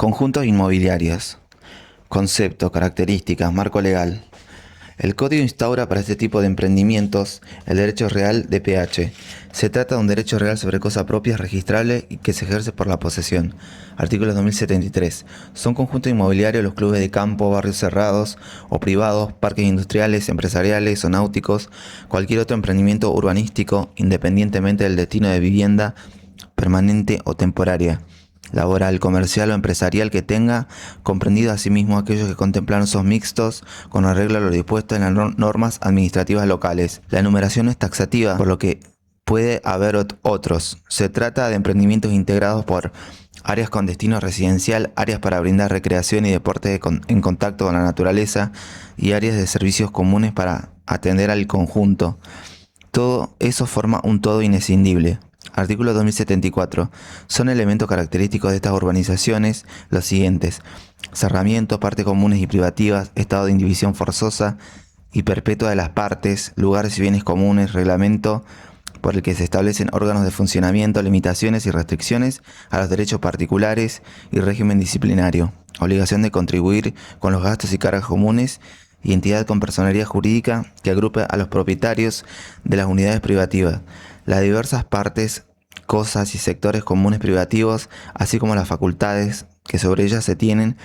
Conjuntos inmobiliarios. Concepto, características, marco legal. El código instaura para este tipo de emprendimientos el derecho real de PH. Se trata de un derecho real sobre cosa propia registrable y que se ejerce por la posesión. Artículo 2073. Son conjuntos inmobiliarios los clubes de campo, barrios cerrados o privados, parques industriales, empresariales o náuticos, cualquier otro emprendimiento urbanístico, independientemente del destino de vivienda permanente o temporaria, laboral, comercial o empresarial que tenga, comprendido asimismo aquellos que contemplan usos mixtos con arreglo a lo dispuesto en las normas administrativas locales. La enumeración no es taxativa, por lo que puede haber otros. Se trata de emprendimientos integrados por áreas con destino residencial, áreas para brindar recreación y deporte en contacto con la naturaleza y áreas de servicios comunes para atender al conjunto. Todo eso forma un todo inescindible. Artículo 2074. Son elementos característicos de estas urbanizaciones los siguientes: cerramiento, partes comunes y privativas, estado de indivisión forzosa y perpetua de las partes, lugares y bienes comunes, reglamento por el que se establecen órganos de funcionamiento, limitaciones y restricciones a los derechos particulares y régimen disciplinario, obligación de contribuir con los gastos y cargas comunes y entidad con personería jurídica que agrupe a los propietarios de las unidades privativas, las diversas partes, cosas y sectores comunes privativos, así como las facultades que sobre ellas se tienen,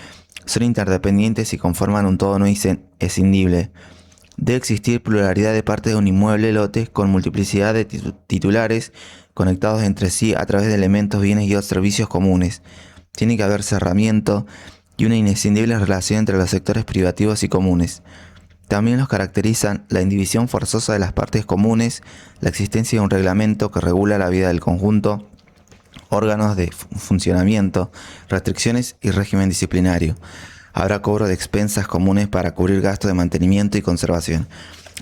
son interdependientes y conforman un todo no escindible. Debe existir pluralidad de partes de un inmueble lote con multiplicidad de titulares conectados entre sí a través de elementos, bienes y otros servicios comunes. Tiene que haber cerramiento y una inescindible relación entre los sectores privativos y comunes. También los caracterizan la indivisión forzosa de las partes comunes, la existencia de un reglamento que regula la vida del conjunto, órganos de funcionamiento, restricciones y régimen disciplinario. Habrá cobro de expensas comunes para cubrir gastos de mantenimiento y conservación.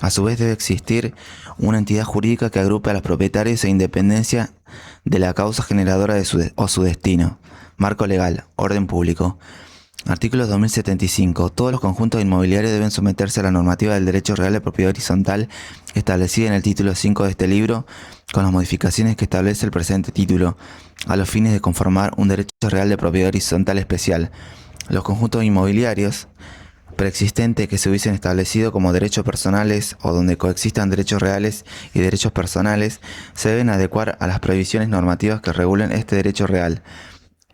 A su vez debe existir una entidad jurídica que agrupe a los propietarios e independencia de la causa generadora de su destino. Marco legal, orden público. Artículo 2075. Todos los conjuntos inmobiliarios deben someterse a la normativa del derecho real de propiedad horizontal establecida en el título 5 de este libro, con las modificaciones que establece el presente título, a los fines de conformar un derecho real de propiedad horizontal especial. Los conjuntos inmobiliarios preexistentes que se hubiesen establecido como derechos personales o donde coexistan derechos reales y derechos personales se deben adecuar a las previsiones normativas que regulen este derecho real.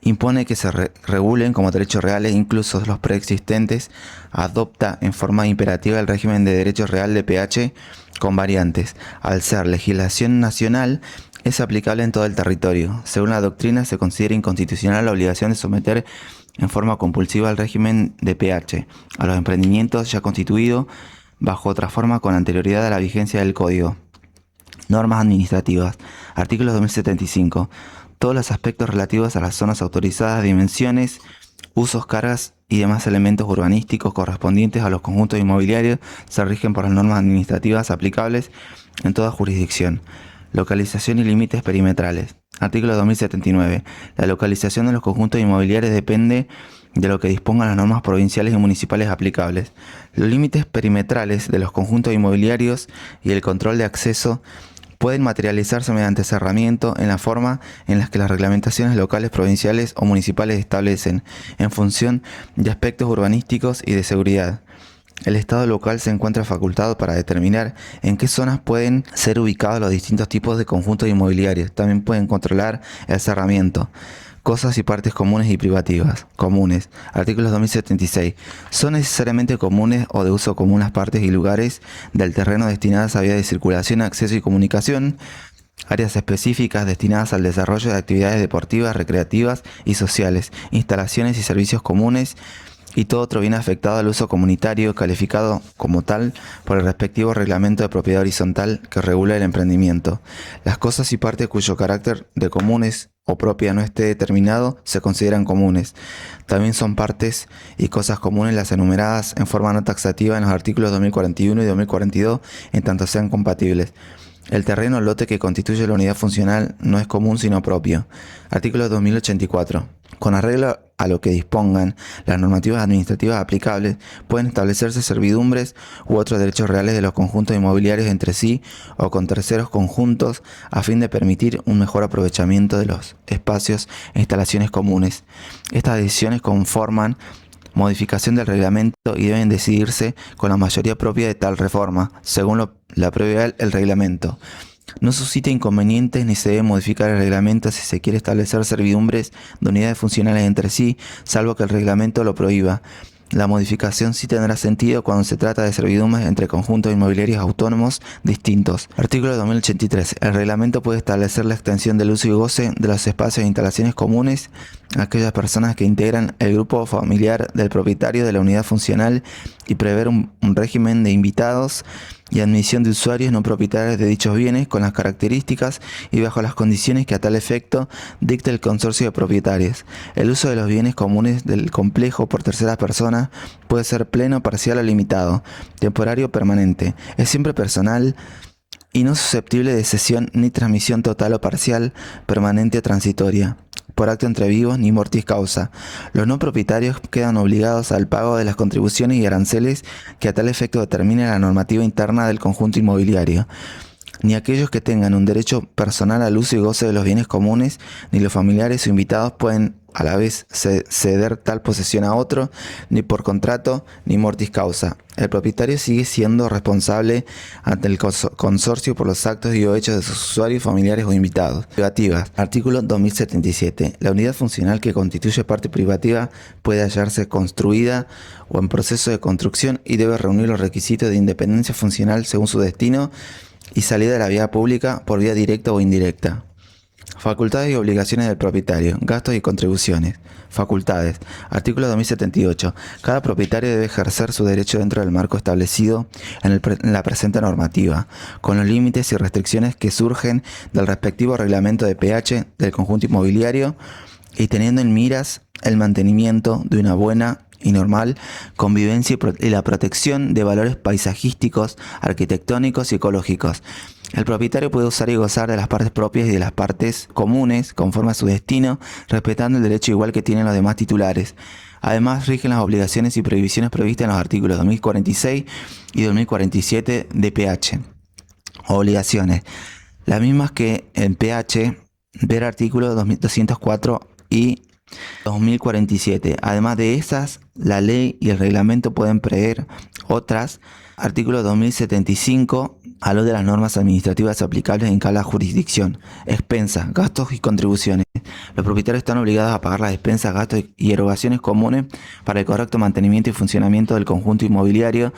Impone que se regulen como derechos reales incluso los preexistentes, adopta en forma imperativa el régimen de derecho real de PH con variantes. Al ser legislación nacional, es aplicable en todo el territorio. Según la doctrina, se considera inconstitucional la obligación de someter en forma compulsiva al régimen de PH a los emprendimientos ya constituidos bajo otra forma con anterioridad a la vigencia del Código. Normas administrativas. Artículo 2075. Todos los aspectos relativos a las zonas autorizadas, dimensiones, usos, cargas y demás elementos urbanísticos correspondientes a los conjuntos inmobiliarios se rigen por las normas administrativas aplicables en toda jurisdicción. Localización y límites perimetrales. Artículo 2079. La localización de los conjuntos inmobiliarios depende de lo que dispongan las normas provinciales y municipales aplicables. Los límites perimetrales de los conjuntos inmobiliarios y el control de acceso pueden materializarse mediante cerramiento en la forma en las que las reglamentaciones locales, provinciales o municipales establecen, en función de aspectos urbanísticos y de seguridad. El Estado local se encuentra facultado para determinar en qué zonas pueden ser ubicados los distintos tipos de conjuntos inmobiliarios. También pueden controlar el cerramiento. Cosas y partes comunes y privativas. Comunes. Artículos 2076. Son necesariamente comunes o de uso común las partes y lugares del terreno destinadas a vías de circulación, acceso y comunicación. Áreas específicas destinadas al desarrollo de actividades deportivas, recreativas y sociales. Instalaciones y servicios comunes y todo otro bien afectado al uso comunitario, calificado como tal por el respectivo reglamento de propiedad horizontal que regula el emprendimiento. Las cosas y partes cuyo carácter de comunes o propia no esté determinado se consideran comunes. También son partes y cosas comunes las enumeradas en forma no taxativa en los artículos 2041 y 2042, en tanto sean compatibles. El terreno o lote que constituye la unidad funcional no es común sino propio. Artículo 2084. Con arreglo a lo que dispongan las normativas administrativas aplicables, pueden establecerse servidumbres u otros derechos reales de los conjuntos inmobiliarios entre sí o con terceros conjuntos a fin de permitir un mejor aprovechamiento de los espacios e instalaciones comunes. Estas decisiones conforman modificación del reglamento y deben decidirse con la mayoría propia de tal reforma, según la prevé el reglamento. No suscita inconvenientes ni se debe modificar el reglamento si se quiere establecer servidumbres de unidades funcionales entre sí, salvo que el reglamento lo prohíba. La modificación sí tendrá sentido cuando se trata de servidumbres entre conjuntos inmobiliarios autónomos distintos. Artículo 2083. El reglamento puede establecer la extensión del uso y goce de los espacios e instalaciones comunes a aquellas personas que integran el grupo familiar del propietario de la unidad funcional y prever un régimen de invitados y admisión de usuarios no propietarios de dichos bienes con las características y bajo las condiciones que a tal efecto dicte el consorcio de propietarios. El uso de los bienes comunes del complejo por terceras personas puede ser pleno, parcial o limitado, temporario o permanente. Es siempre personal y no susceptible de cesión ni transmisión total o parcial, permanente o transitoria, por acto entre vivos ni mortis causa. Los no propietarios quedan obligados al pago de las contribuciones y aranceles que a tal efecto determine la normativa interna del conjunto inmobiliario. Ni aquellos que tengan un derecho personal al uso y goce de los bienes comunes, ni los familiares o invitados pueden a la vez ceder tal posesión a otro, ni por contrato, ni mortis causa. El propietario sigue siendo responsable ante el consorcio por los actos y o hechos de sus usuarios, familiares o invitados. Privativas. Artículo 2077. La unidad funcional que constituye parte privativa puede hallarse construida o en proceso de construcción y debe reunir los requisitos de independencia funcional según su destino y salida de la vía pública por vía directa o indirecta. Facultades y obligaciones del propietario. Gastos y contribuciones. Facultades. Artículo 2078. Cada propietario debe ejercer su derecho dentro del marco establecido en la presente normativa, con los límites y restricciones que surgen del respectivo reglamento de PH del conjunto inmobiliario y teniendo en miras el mantenimiento de una buena y normal convivencia y la protección de valores paisajísticos, arquitectónicos y ecológicos. El propietario puede usar y gozar de las partes propias y de las partes comunes conforme a su destino, respetando el derecho igual que tienen los demás titulares. Además, rigen las obligaciones y prohibiciones previstas en los artículos 2046 y 2047 de PH. Obligaciones. Las mismas que en PH, ver artículos 204 y 2047. Además de esas, la ley y el reglamento pueden prever otras. Artículo 2075. Hablo de las normas administrativas aplicables en cada jurisdicción. Expensas, gastos y contribuciones. Los propietarios están obligados a pagar las expensas, gastos y erogaciones comunes para el correcto mantenimiento y funcionamiento del conjunto inmobiliario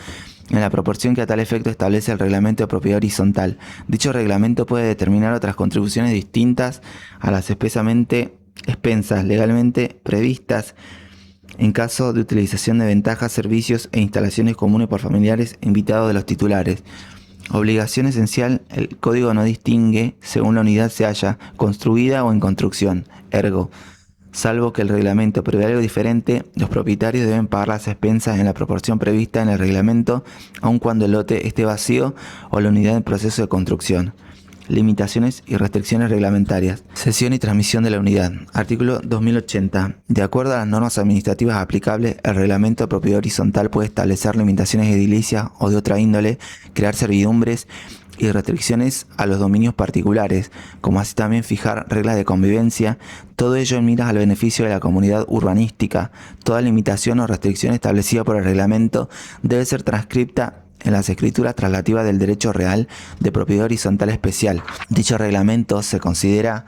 en la proporción que a tal efecto establece el reglamento de propiedad horizontal. Dicho reglamento puede determinar otras contribuciones distintas a las expensas legalmente previstas en caso de utilización de ventajas, servicios e instalaciones comunes por familiares invitados de los titulares. Obligación esencial. El código no distingue según la unidad se haya construida o en construcción. Ergo, salvo que el reglamento prevé algo diferente, los propietarios deben pagar las expensas en la proporción prevista en el reglamento, aun cuando el lote esté vacío o la unidad en proceso de construcción. Limitaciones y restricciones reglamentarias. Cesión y transmisión de la unidad. Artículo 2080. De acuerdo a las normas administrativas aplicables, el reglamento de propiedad horizontal puede establecer limitaciones edilicias o de otra índole, crear servidumbres y restricciones a los dominios particulares, como así también fijar reglas de convivencia, todo ello en miras al beneficio de la comunidad urbanística. Toda limitación o restricción establecida por el reglamento debe ser transcripta en las escrituras traslativas del derecho real de propiedad horizontal especial. Dicho reglamento se considera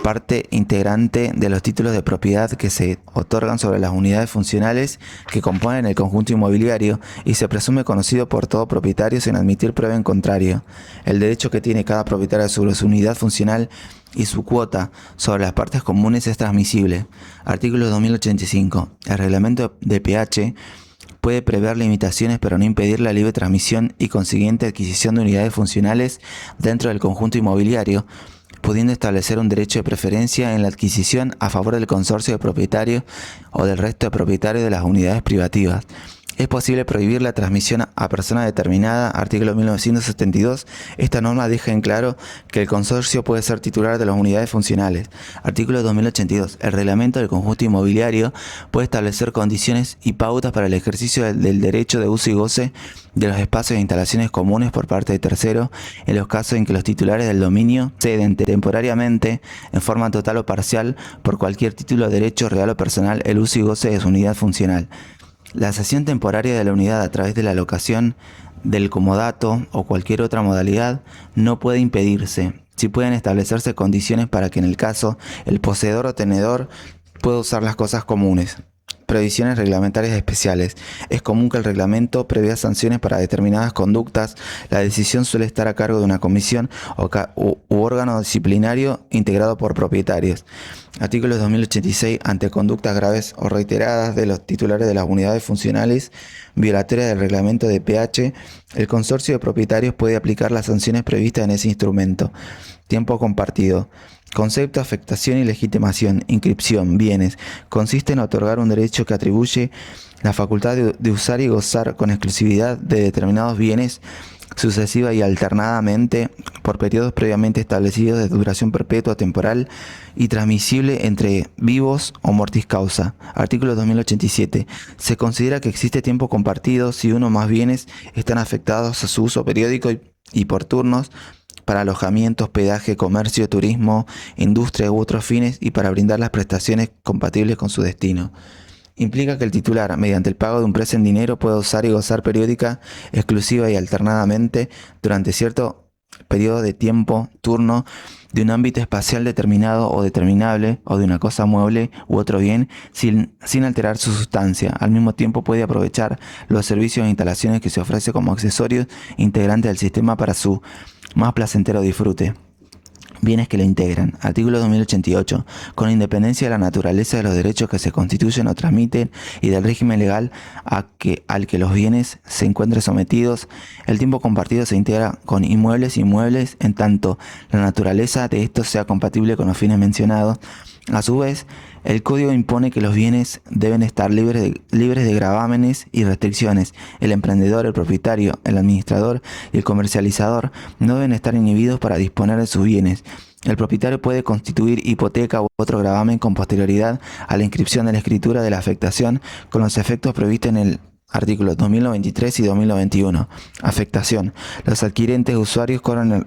parte integrante de los títulos de propiedad que se otorgan sobre las unidades funcionales que componen el conjunto inmobiliario y se presume conocido por todo propietario sin admitir prueba en contrario. El derecho que tiene cada propietario sobre su unidad funcional y su cuota sobre las partes comunes es transmisible. Artículo 2085. El reglamento de PH puede prever limitaciones pero no impedir la libre transmisión y consiguiente adquisición de unidades funcionales dentro del conjunto inmobiliario, pudiendo establecer un derecho de preferencia en la adquisición a favor del consorcio de propietarios o del resto de propietarios de las unidades privativas. Es posible prohibir la transmisión a persona determinada, artículo 1972. Esta norma deja en claro que el consorcio puede ser titular de las unidades funcionales. Artículo 2082. El reglamento del conjunto inmobiliario puede establecer condiciones y pautas para el ejercicio del derecho de uso y goce de los espacios e instalaciones comunes por parte de terceros, en los casos en que los titulares del dominio ceden temporariamente, en forma total o parcial, por cualquier título, derecho real o personal, el uso y goce de su unidad funcional. La cesión temporaria de la unidad a través de la locación del comodato o cualquier otra modalidad no puede impedirse, si pueden establecerse condiciones para que en el caso el poseedor o tenedor pueda usar las cosas comunes. Previsiones reglamentarias especiales. Es común que el reglamento prevea sanciones para determinadas conductas. La decisión suele estar a cargo de una comisión u órgano disciplinario integrado por propietarios. Artículo 2086. Ante conductas graves o reiteradas de los titulares de las unidades funcionales violatorias del reglamento de PH, el consorcio de propietarios puede aplicar las sanciones previstas en ese instrumento. Tiempo compartido. Concepto, afectación y legitimación. Inscripción, bienes. Consiste en otorgar un derecho que atribuye la facultad de usar y gozar con exclusividad de determinados bienes sucesiva y alternadamente por periodos previamente establecidos de duración perpetua, temporal y transmisible entre vivos o mortis causa. Artículo 2087. Se considera que existe tiempo compartido si uno o más bienes están afectados a su uso periódico y por turnos, para alojamiento, hospedaje, comercio, turismo, industria u otros fines y para brindar las prestaciones compatibles con su destino. Implica que el titular, mediante el pago de un precio en dinero, puede usar y gozar periódica, exclusiva y alternadamente durante cierto periodo de tiempo, turno, de un ámbito espacial determinado o determinable o de una cosa mueble u otro bien sin alterar su sustancia. Al mismo tiempo puede aprovechar los servicios e instalaciones que se ofrece como accesorios integrantes del sistema para su más placentero disfrute. Bienes que lo integran. Artículo 2088. Con independencia de la naturaleza de los derechos que se constituyen o transmiten y del régimen legal al que los bienes se encuentren sometidos, el tiempo compartido se integra con inmuebles e inmuebles en tanto la naturaleza de estos sea compatible con los fines mencionados. A su vez, el Código impone que los bienes deben estar libres de gravámenes y restricciones. El emprendedor, el propietario, el administrador y el comercializador no deben estar inhibidos para disponer de sus bienes. El propietario puede constituir hipoteca u otro gravamen con posterioridad a la inscripción de la escritura de la afectación con los efectos previstos en el artículos 2093 y 2091. Afectación. Los adquirentes usuarios corren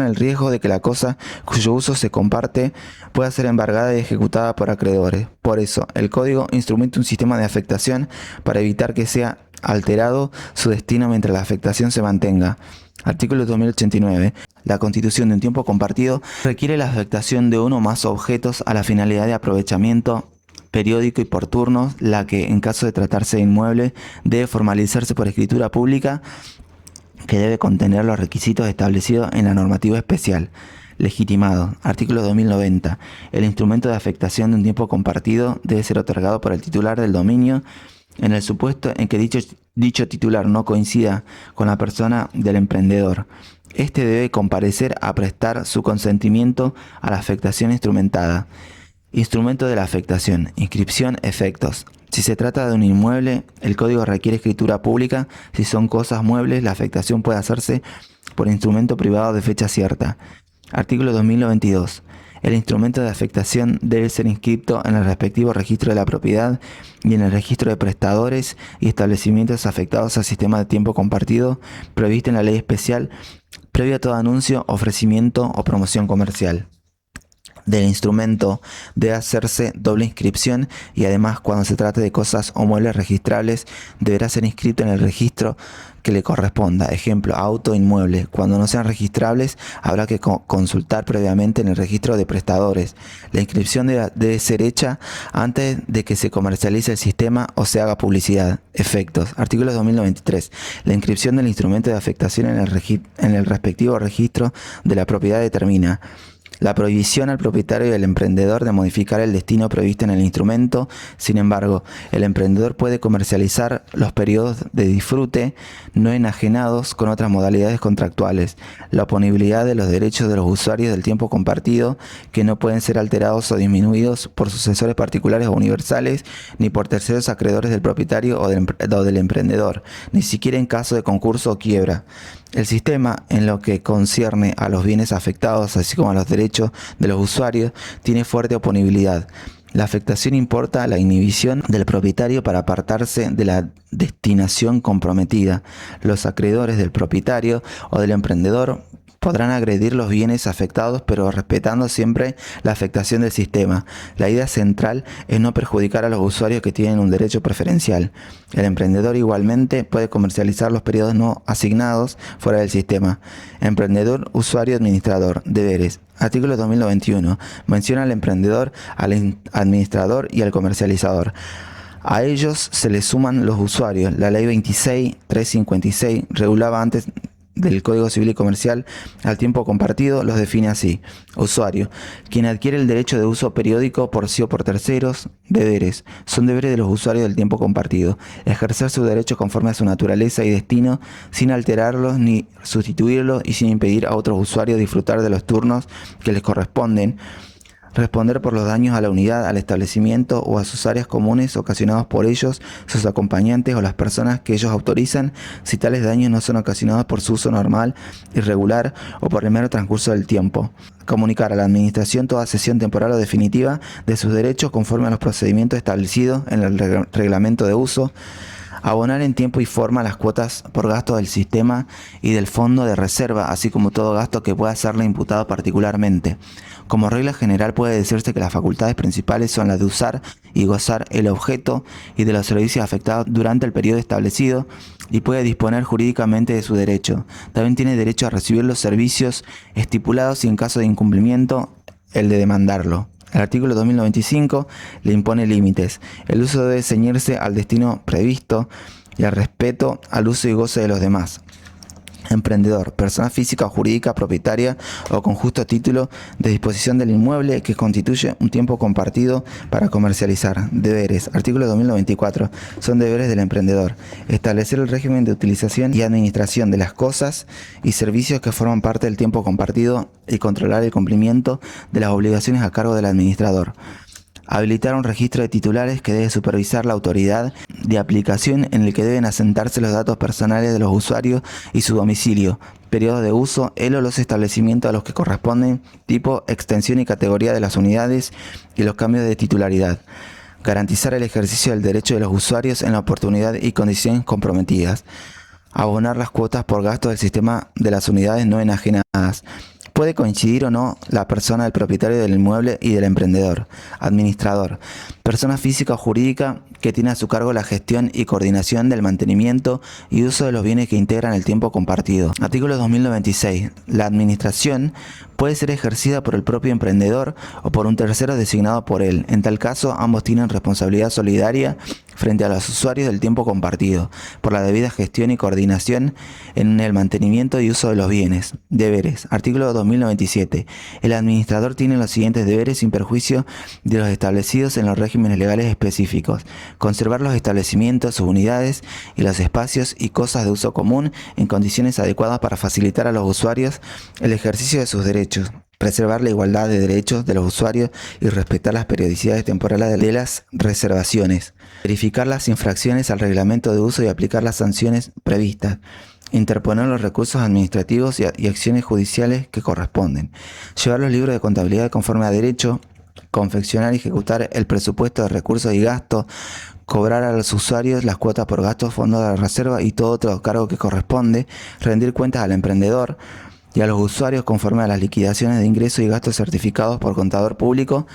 el riesgo de que la cosa cuyo uso se comparte pueda ser embargada y ejecutada por acreedores. Por eso, el Código instrumenta un sistema de afectación para evitar que sea alterado su destino mientras la afectación se mantenga. Artículo 2089. La constitución de un tiempo compartido requiere la afectación de uno o más objetos a la finalidad de aprovechamiento periódico y por turnos, la que, en caso de tratarse de inmueble, debe formalizarse por escritura pública que debe contener los requisitos establecidos en la normativa especial. Legitimado. Artículo 2090. El instrumento de afectación de un tiempo compartido debe ser otorgado por el titular del dominio en el supuesto en que dicho titular no coincida con la persona del emprendedor. Este debe comparecer a prestar su consentimiento a la afectación instrumentada. Instrumento de la afectación. Inscripción, efectos. Si se trata de un inmueble, el código requiere escritura pública. Si son cosas muebles, la afectación puede hacerse por instrumento privado de fecha cierta. Artículo 2092. El instrumento de afectación debe ser inscrito en el respectivo registro de la propiedad y en el registro de prestadores y establecimientos afectados al sistema de tiempo compartido previsto en la ley especial previo a todo anuncio, ofrecimiento o promoción comercial. Del instrumento debe hacerse doble inscripción y además cuando se trate de cosas o muebles registrables deberá ser inscrito en el registro que le corresponda. Ejemplo, auto, inmueble. Cuando no sean registrables habrá que consultar previamente en el registro de prestadores. La inscripción debe ser hecha antes de que se comercialice el sistema o se haga publicidad. Efectos. Artículo 2093. La inscripción del instrumento de afectación en el respectivo registro de la propiedad determina la prohibición al propietario y al emprendedor de modificar el destino previsto en el instrumento. Sin embargo, el emprendedor puede comercializar los periodos de disfrute no enajenados con otras modalidades contractuales. La oponibilidad de los derechos de los usuarios del tiempo compartido, que no pueden ser alterados o disminuidos por sucesores particulares o universales, ni por terceros acreedores del propietario o del emprendedor, ni siquiera en caso de concurso o quiebra. El sistema, en lo que concierne a los bienes afectados, así como a los derechos de los usuarios, tiene fuerte oponibilidad. La afectación importa la inhibición del propietario para apartarse de la destinación comprometida. Los acreedores del propietario o del emprendedor podrán agredir los bienes afectados, pero respetando siempre la afectación del sistema. La idea central es no perjudicar a los usuarios que tienen un derecho preferencial. El emprendedor igualmente puede comercializar los periodos no asignados fuera del sistema. Emprendedor, usuario, administrador. Deberes. Artículo 2091. Menciona al emprendedor, al administrador y al comercializador. A ellos se les suman los usuarios. La ley 26.356 regulaba antes del Código Civil y Comercial al tiempo compartido, los define así: usuario, quien adquiere el derecho de uso periódico por sí o por terceros. Deberes, son deberes de los usuarios del tiempo compartido: ejercer su derecho conforme a su naturaleza y destino, sin alterarlos ni sustituirlos y sin impedir a otros usuarios disfrutar de los turnos que les corresponden. Responder por los daños a la unidad, al establecimiento o a sus áreas comunes ocasionados por ellos, sus acompañantes o las personas que ellos autorizan, si tales daños no son ocasionados por su uso normal, irregular o por el mero transcurso del tiempo. Comunicar a la Administración toda cesión temporal o definitiva de sus derechos conforme a los procedimientos establecidos en el reglamento de uso. Abonar en tiempo y forma las cuotas por gasto del sistema y del fondo de reserva, así como todo gasto que pueda serle imputado particularmente. Como regla general puede decirse que las facultades principales son las de usar y gozar el objeto y de los servicios afectados durante el periodo establecido, y puede disponer jurídicamente de su derecho. También tiene derecho a recibir los servicios estipulados y, en caso de incumplimiento, el de demandarlo. El artículo 2095 le impone límites. El uso debe ceñirse al destino previsto y al respeto al uso y goce de los demás. Emprendedor, persona física o jurídica propietaria o con justo título de disposición del inmueble que constituye un tiempo compartido para comercializar. Deberes. Artículo 2094. Son deberes del emprendedor: establecer el régimen de utilización y administración de las cosas y servicios que forman parte del tiempo compartido y controlar el cumplimiento de las obligaciones a cargo del administrador. Habilitar un registro de titulares que debe supervisar la autoridad de aplicación, en el que deben asentarse los datos personales de los usuarios y su domicilio, periodo de uso, el o los establecimientos a los que corresponden, tipo, extensión y categoría de las unidades y los cambios de titularidad. Garantizar el ejercicio del derecho de los usuarios en la oportunidad y condiciones comprometidas. Abonar las cuotas por gasto del sistema de las unidades no enajenadas. Puede coincidir o no la persona del propietario del inmueble y del emprendedor. Administrador, persona física o jurídica que tiene a su cargo la gestión y coordinación del mantenimiento y uso de los bienes que integran el tiempo compartido. Artículo 2096. La administración puede ser ejercida por el propio emprendedor o por un tercero designado por él. En tal caso, ambos tienen responsabilidad solidaria frente a los usuarios del tiempo compartido, por la debida gestión y coordinación en el mantenimiento y uso de los bienes. Deberes. Artículo 2097. El administrador tiene los siguientes deberes sin perjuicio de los establecidos en los regímenes legales específicos: conservar los establecimientos, sus unidades y los espacios y cosas de uso común en condiciones adecuadas para facilitar a los usuarios el ejercicio de sus derechos; preservar la igualdad de derechos de los usuarios y respetar las periodicidades temporales de las reservaciones; verificar las infracciones al reglamento de uso y aplicar las sanciones previstas; interponer los recursos administrativos y acciones judiciales que corresponden; llevar los libros de contabilidad conforme a derecho; confeccionar y ejecutar el presupuesto de recursos y gastos; cobrar a los usuarios las cuotas por gastos, fondos de reserva y todo otro cargo que corresponde; rendir cuentas al emprendedor y a los usuarios conforme a las liquidaciones de ingresos y gastos certificados por contador público,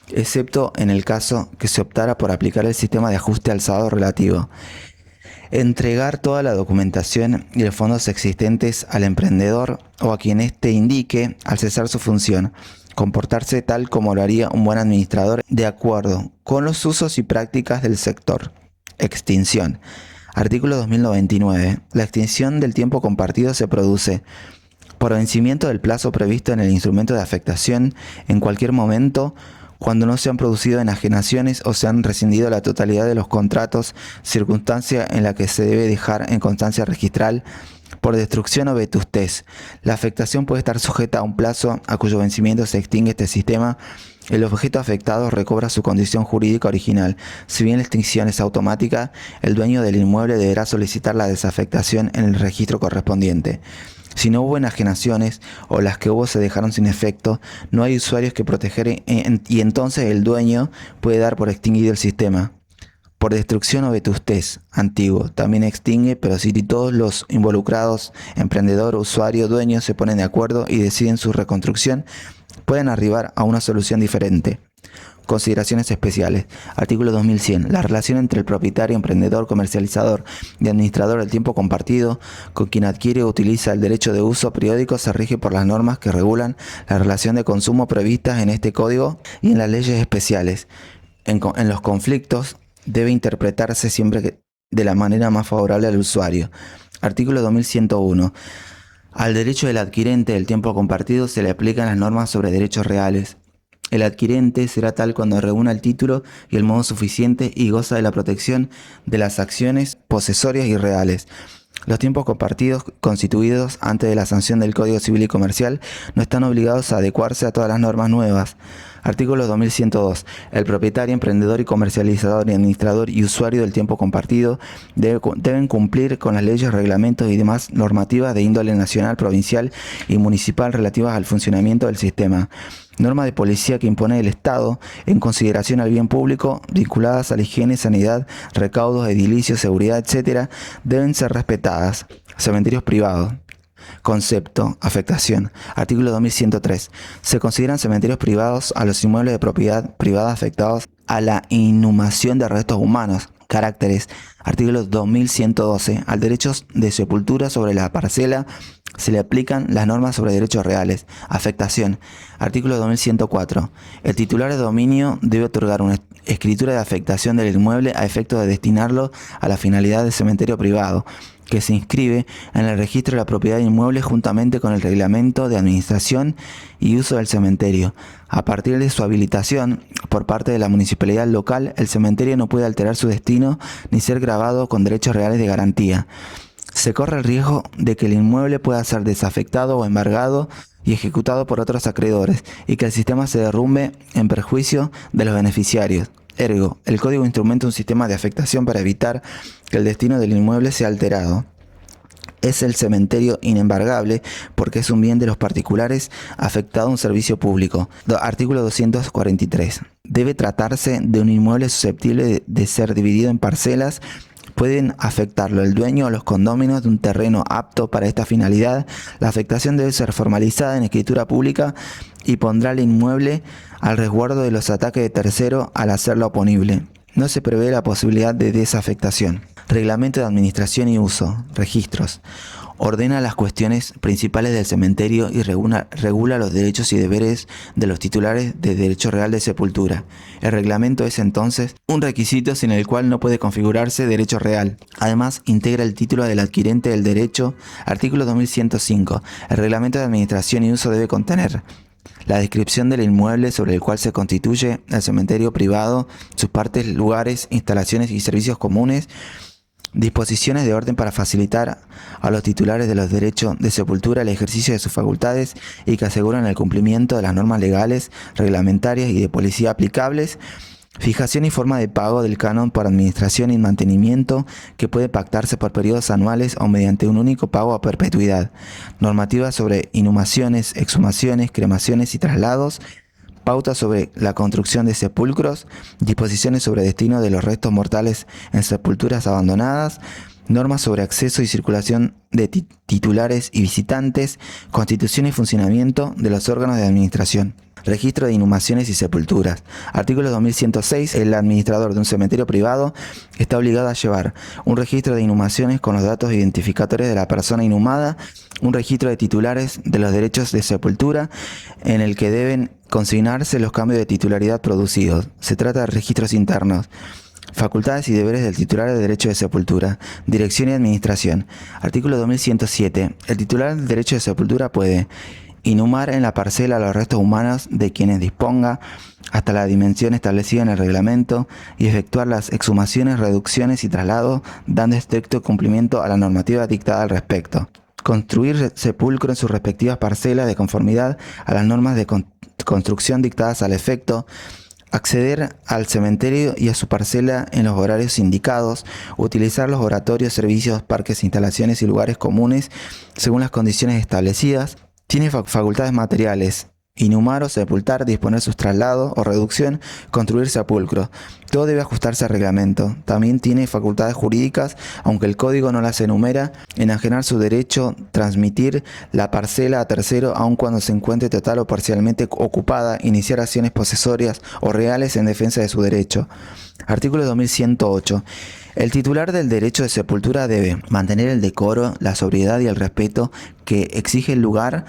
excepto en el caso que se optara por aplicar el sistema de ajuste alzado relativo; entregar toda la documentación y los fondos existentes al emprendedor o a quien éste indique al cesar su función; comportarse tal como lo haría un buen administrador de acuerdo con los usos y prácticas del sector. Extinción. Artículo 2099. La extinción del tiempo compartido se produce por vencimiento del plazo previsto en el instrumento de afectación en cualquier momento, cuando no se han producido enajenaciones o se han rescindido la totalidad de los contratos, circunstancia en la que se debe dejar en constancia registral por destrucción o vetustez. La afectación puede estar sujeta a un plazo a cuyo vencimiento se extingue este sistema. El objeto afectado recobra su condición jurídica original. Si bien la extinción es automática, el dueño del inmueble deberá solicitar la desafectación en el registro correspondiente. Si no hubo enajenaciones o las que hubo se dejaron sin efecto, no hay usuarios que proteger y entonces el dueño puede dar por extinguido el sistema. Por destrucción o vetustez, antiguo, también extingue, pero si todos los involucrados, emprendedor, usuario, dueño, se ponen de acuerdo y deciden su reconstrucción, pueden arribar a una solución diferente. Consideraciones especiales. Artículo 2100. La relación entre el propietario, emprendedor, comercializador y administrador del tiempo compartido con quien adquiere o utiliza el derecho de uso periódico se rige por las normas que regulan la relación de consumo previstas en este código y en las leyes especiales. En los conflictos debe interpretarse siempre de la manera más favorable al usuario. Artículo 2101. Al derecho del adquirente del tiempo compartido se le aplican las normas sobre derechos reales. El adquirente será tal cuando reúna el título y el modo suficiente y goza de la protección de las acciones posesorias y reales. Los tiempos compartidos constituidos antes de la sanción del Código Civil y Comercial no están obligados a adecuarse a todas las normas nuevas. Artículo 2102. El propietario, emprendedor y comercializador y administrador y usuario del tiempo compartido deben cumplir con las leyes, reglamentos y demás normativas de índole nacional, provincial y municipal relativas al funcionamiento del sistema. Normas de policía que impone el Estado en consideración al bien público vinculadas a la higiene, sanidad, recaudos, edilicios, seguridad, etc. deben ser respetadas. Cementerios privados. Concepto, afectación. Artículo 2103. Se consideran cementerios privados a los inmuebles de propiedad privada afectados a la inhumación de restos humanos. Caracteres. Artículo 2112. Al derecho de sepultura sobre la parcela se le aplican las normas sobre derechos reales. Afectación. Artículo 2104. El titular de dominio debe otorgar una escritura de afectación del inmueble a efecto de destinarlo a la finalidad de cementerio privado, que se inscribe en el registro de la propiedad inmueble juntamente con el reglamento de administración y uso del cementerio. A partir de su habilitación por parte de la municipalidad local, el cementerio no puede alterar su destino ni ser grabado con derechos reales de garantía. Se corre el riesgo de que el inmueble pueda ser desafectado o embargado y ejecutado por otros acreedores y que el sistema se derrumbe en perjuicio de los beneficiarios. Ergo, el código instrumenta un sistema de afectación para evitar que el destino del inmueble sea alterado. Es el cementerio inembargable porque es un bien de los particulares afectado a un servicio público. Artículo 243. Debe tratarse de un inmueble susceptible de ser dividido en parcelas. Pueden afectarlo el dueño o los condóminos de un terreno apto para esta finalidad. La afectación debe ser formalizada en escritura pública y pondrá el inmueble al resguardo de los ataques de tercero al hacerlo oponible. No se prevé la posibilidad de desafectación. Reglamento de administración y uso. Registros. Ordena las cuestiones principales del cementerio y regula los derechos y deberes de los titulares de derecho real de sepultura. El reglamento es entonces un requisito sin el cual no puede configurarse derecho real. Además, integra el título del adquirente del derecho. Artículo 2105. El reglamento de administración y uso debe contener la descripción del inmueble sobre el cual se constituye el cementerio privado, sus partes, lugares, instalaciones y servicios comunes, disposiciones de orden para facilitar a los titulares de los derechos de sepultura el ejercicio de sus facultades y que aseguran el cumplimiento de las normas legales, reglamentarias y de policía aplicables. Fijación y forma de pago del canon por administración y mantenimiento que puede pactarse por periodos anuales o mediante un único pago a perpetuidad. Normativa sobre inhumaciones, exhumaciones, cremaciones y traslados. Pautas sobre la construcción de sepulcros, disposiciones sobre destino de los restos mortales en sepulturas abandonadas, normas sobre acceso y circulación de titulares y visitantes, constitución y funcionamiento de los órganos de administración. Registro de inhumaciones y sepulturas. Artículo 2106. El administrador de un cementerio privado está obligado a llevar un registro de inhumaciones con los datos identificatorios de la persona inhumada, un registro de titulares de los derechos de sepultura en el que deben consignarse los cambios de titularidad producidos. Se trata de registros internos. Facultades y deberes del titular del derecho de sepultura. Dirección y administración. Artículo 2107. El titular del derecho de sepultura puede inhumar en la parcela los restos humanos de quienes disponga hasta la dimensión establecida en el reglamento y efectuar las exhumaciones, reducciones y traslados, dando estricto cumplimiento a la normativa dictada al respecto. Construir sepulcro en sus respectivas parcelas de conformidad a las normas de construcción dictadas al efecto. Acceder al cementerio y a su parcela en los horarios indicados, utilizar los oratorios, servicios, parques, instalaciones y lugares comunes según las condiciones establecidas. Tiene facultades materiales: inhumar o sepultar, disponer sus traslados o reducción, construir sepulcros. Todo debe ajustarse al reglamento. También tiene facultades jurídicas, aunque el código no las enumera: enajenar su derecho, transmitir la parcela a tercero aun cuando se encuentre total o parcialmente ocupada, iniciar acciones posesorias o reales en defensa de su derecho. Artículo 2108. El titular del derecho de sepultura debe mantener el decoro, la sobriedad y el respeto que exige el lugar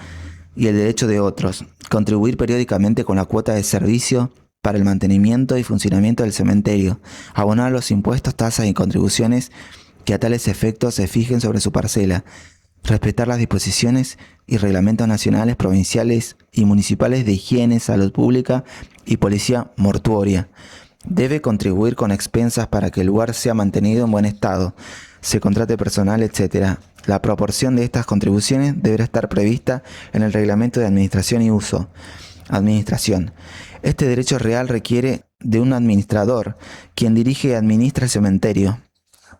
y el derecho de otros, contribuir periódicamente con la cuota de servicio para el mantenimiento y funcionamiento del cementerio, abonar los impuestos, tasas y contribuciones que a tales efectos se fijen sobre su parcela, respetar las disposiciones y reglamentos nacionales, provinciales y municipales de higiene, salud pública y policía mortuoria. Debe contribuir con expensas para que el lugar sea mantenido en buen estado, se contrate personal, etc. La proporción de estas contribuciones deberá estar prevista en el Reglamento de Administración y Uso. Administración. Este derecho real requiere de un administrador, quien dirige y administra el cementerio.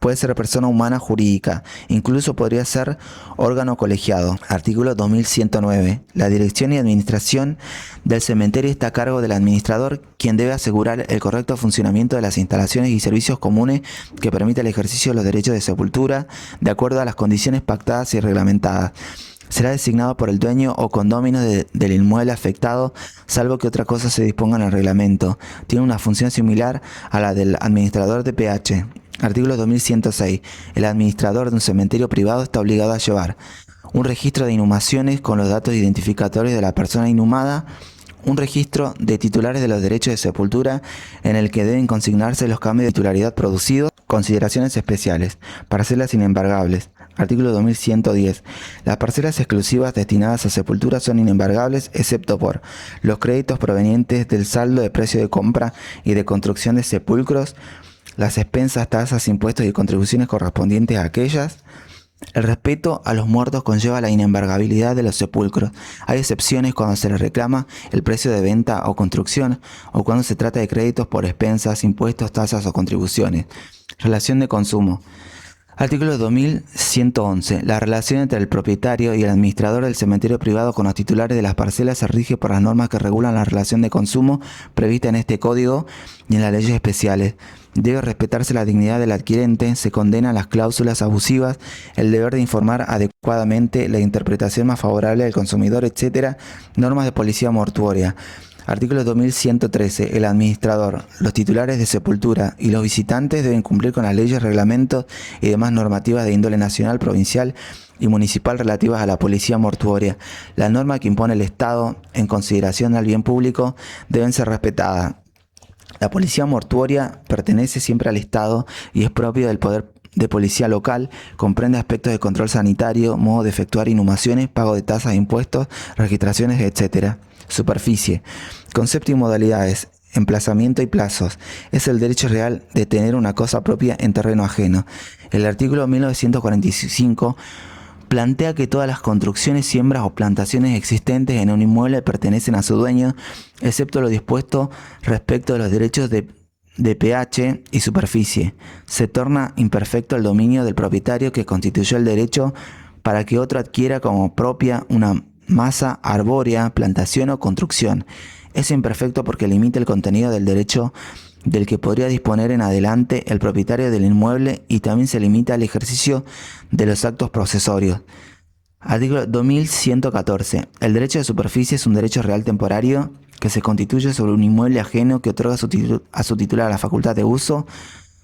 Puede ser persona humana jurídica, incluso podría ser órgano colegiado. Artículo 2109. La dirección y administración del cementerio está a cargo del administrador, quien debe asegurar el correcto funcionamiento de las instalaciones y servicios comunes que permita el ejercicio de los derechos de sepultura, de acuerdo a las condiciones pactadas y reglamentadas. Será designado por el dueño o condómino del inmueble afectado, salvo que otra cosa se disponga en el reglamento. Tiene una función similar a la del administrador de PH. Artículo 2106. El administrador de un cementerio privado está obligado a llevar un registro de inhumaciones con los datos identificatorios de la persona inhumada, un registro de titulares de los derechos de sepultura en el que deben consignarse los cambios de titularidad producidos, consideraciones especiales, parcelas inembargables. Artículo 2110. Las parcelas exclusivas destinadas a sepultura son inembargables excepto por los créditos provenientes del saldo de precio de compra y de construcción de sepulcros, las expensas, tasas, impuestos y contribuciones correspondientes a aquellas. El respeto a los muertos conlleva la inembargabilidad de los sepulcros. Hay excepciones cuando se les reclama el precio de venta o construcción, o cuando se trata de créditos por expensas, impuestos, tasas o contribuciones. Relación de consumo. Artículo 2111. La relación entre el propietario y el administrador del cementerio privado con los titulares de las parcelas se rige por las normas que regulan la relación de consumo prevista en este código y en las leyes especiales. Debe respetarse la dignidad del adquirente, se condenan las cláusulas abusivas, el deber de informar adecuadamente, la interpretación más favorable al consumidor, etc. Normas de policía mortuoria. Artículo 2113. El administrador, los titulares de sepultura y los visitantes deben cumplir con las leyes, reglamentos y demás normativas de índole nacional, provincial y municipal relativas a la policía mortuoria. Las normas que impone el Estado en consideración al bien público deben ser respetadas. La policía mortuoria pertenece siempre al Estado y es propio del poder de policía local. Comprende aspectos de control sanitario, modo de efectuar inhumaciones, pago de tasas e impuestos, registraciones, etc. Superficie. Concepto y modalidades. Emplazamiento y plazos. Es el derecho real de tener una cosa propia en terreno ajeno. El artículo 1945 plantea que todas las construcciones, siembras o plantaciones existentes en un inmueble pertenecen a su dueño, excepto lo dispuesto respecto de los derechos de pH y superficie. Se torna imperfecto el dominio del propietario que constituyó el derecho para que otro adquiera como propia una masa arbórea, plantación o construcción. Es imperfecto porque limita el contenido del derecho del que podría disponer en adelante el propietario del inmueble y también se limita al ejercicio de los actos procesorios. Artículo 2114. El derecho de superficie es un derecho real temporario que se constituye sobre un inmueble ajeno que otorga a su titular la facultad de uso,